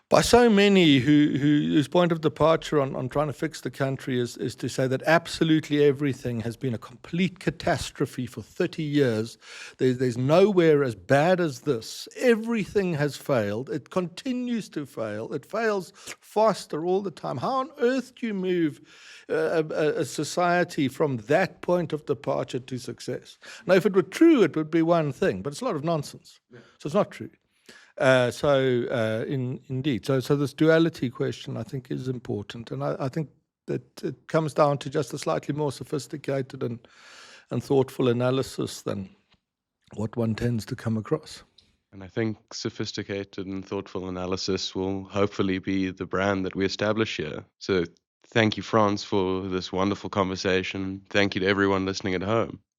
by so many whose point of departure on trying to fix the country is to say that absolutely everything has been a complete catastrophe for 30 years. There's nowhere as bad as this. Everything has failed. It continues to fail. It fails faster all the time. How on earth do you move a society from that point of departure to success? Now, if it were true, it would be one thing, but it's a lot of nonsense. Yeah. So it's not true. Indeed. So this duality question, I think, is important. And I think that it comes down to just a slightly more sophisticated and thoughtful analysis than what one tends to come across. And I think sophisticated and thoughtful analysis will hopefully be the brand that we establish here. So thank you, Frans, for this wonderful conversation. Thank you to everyone listening at home.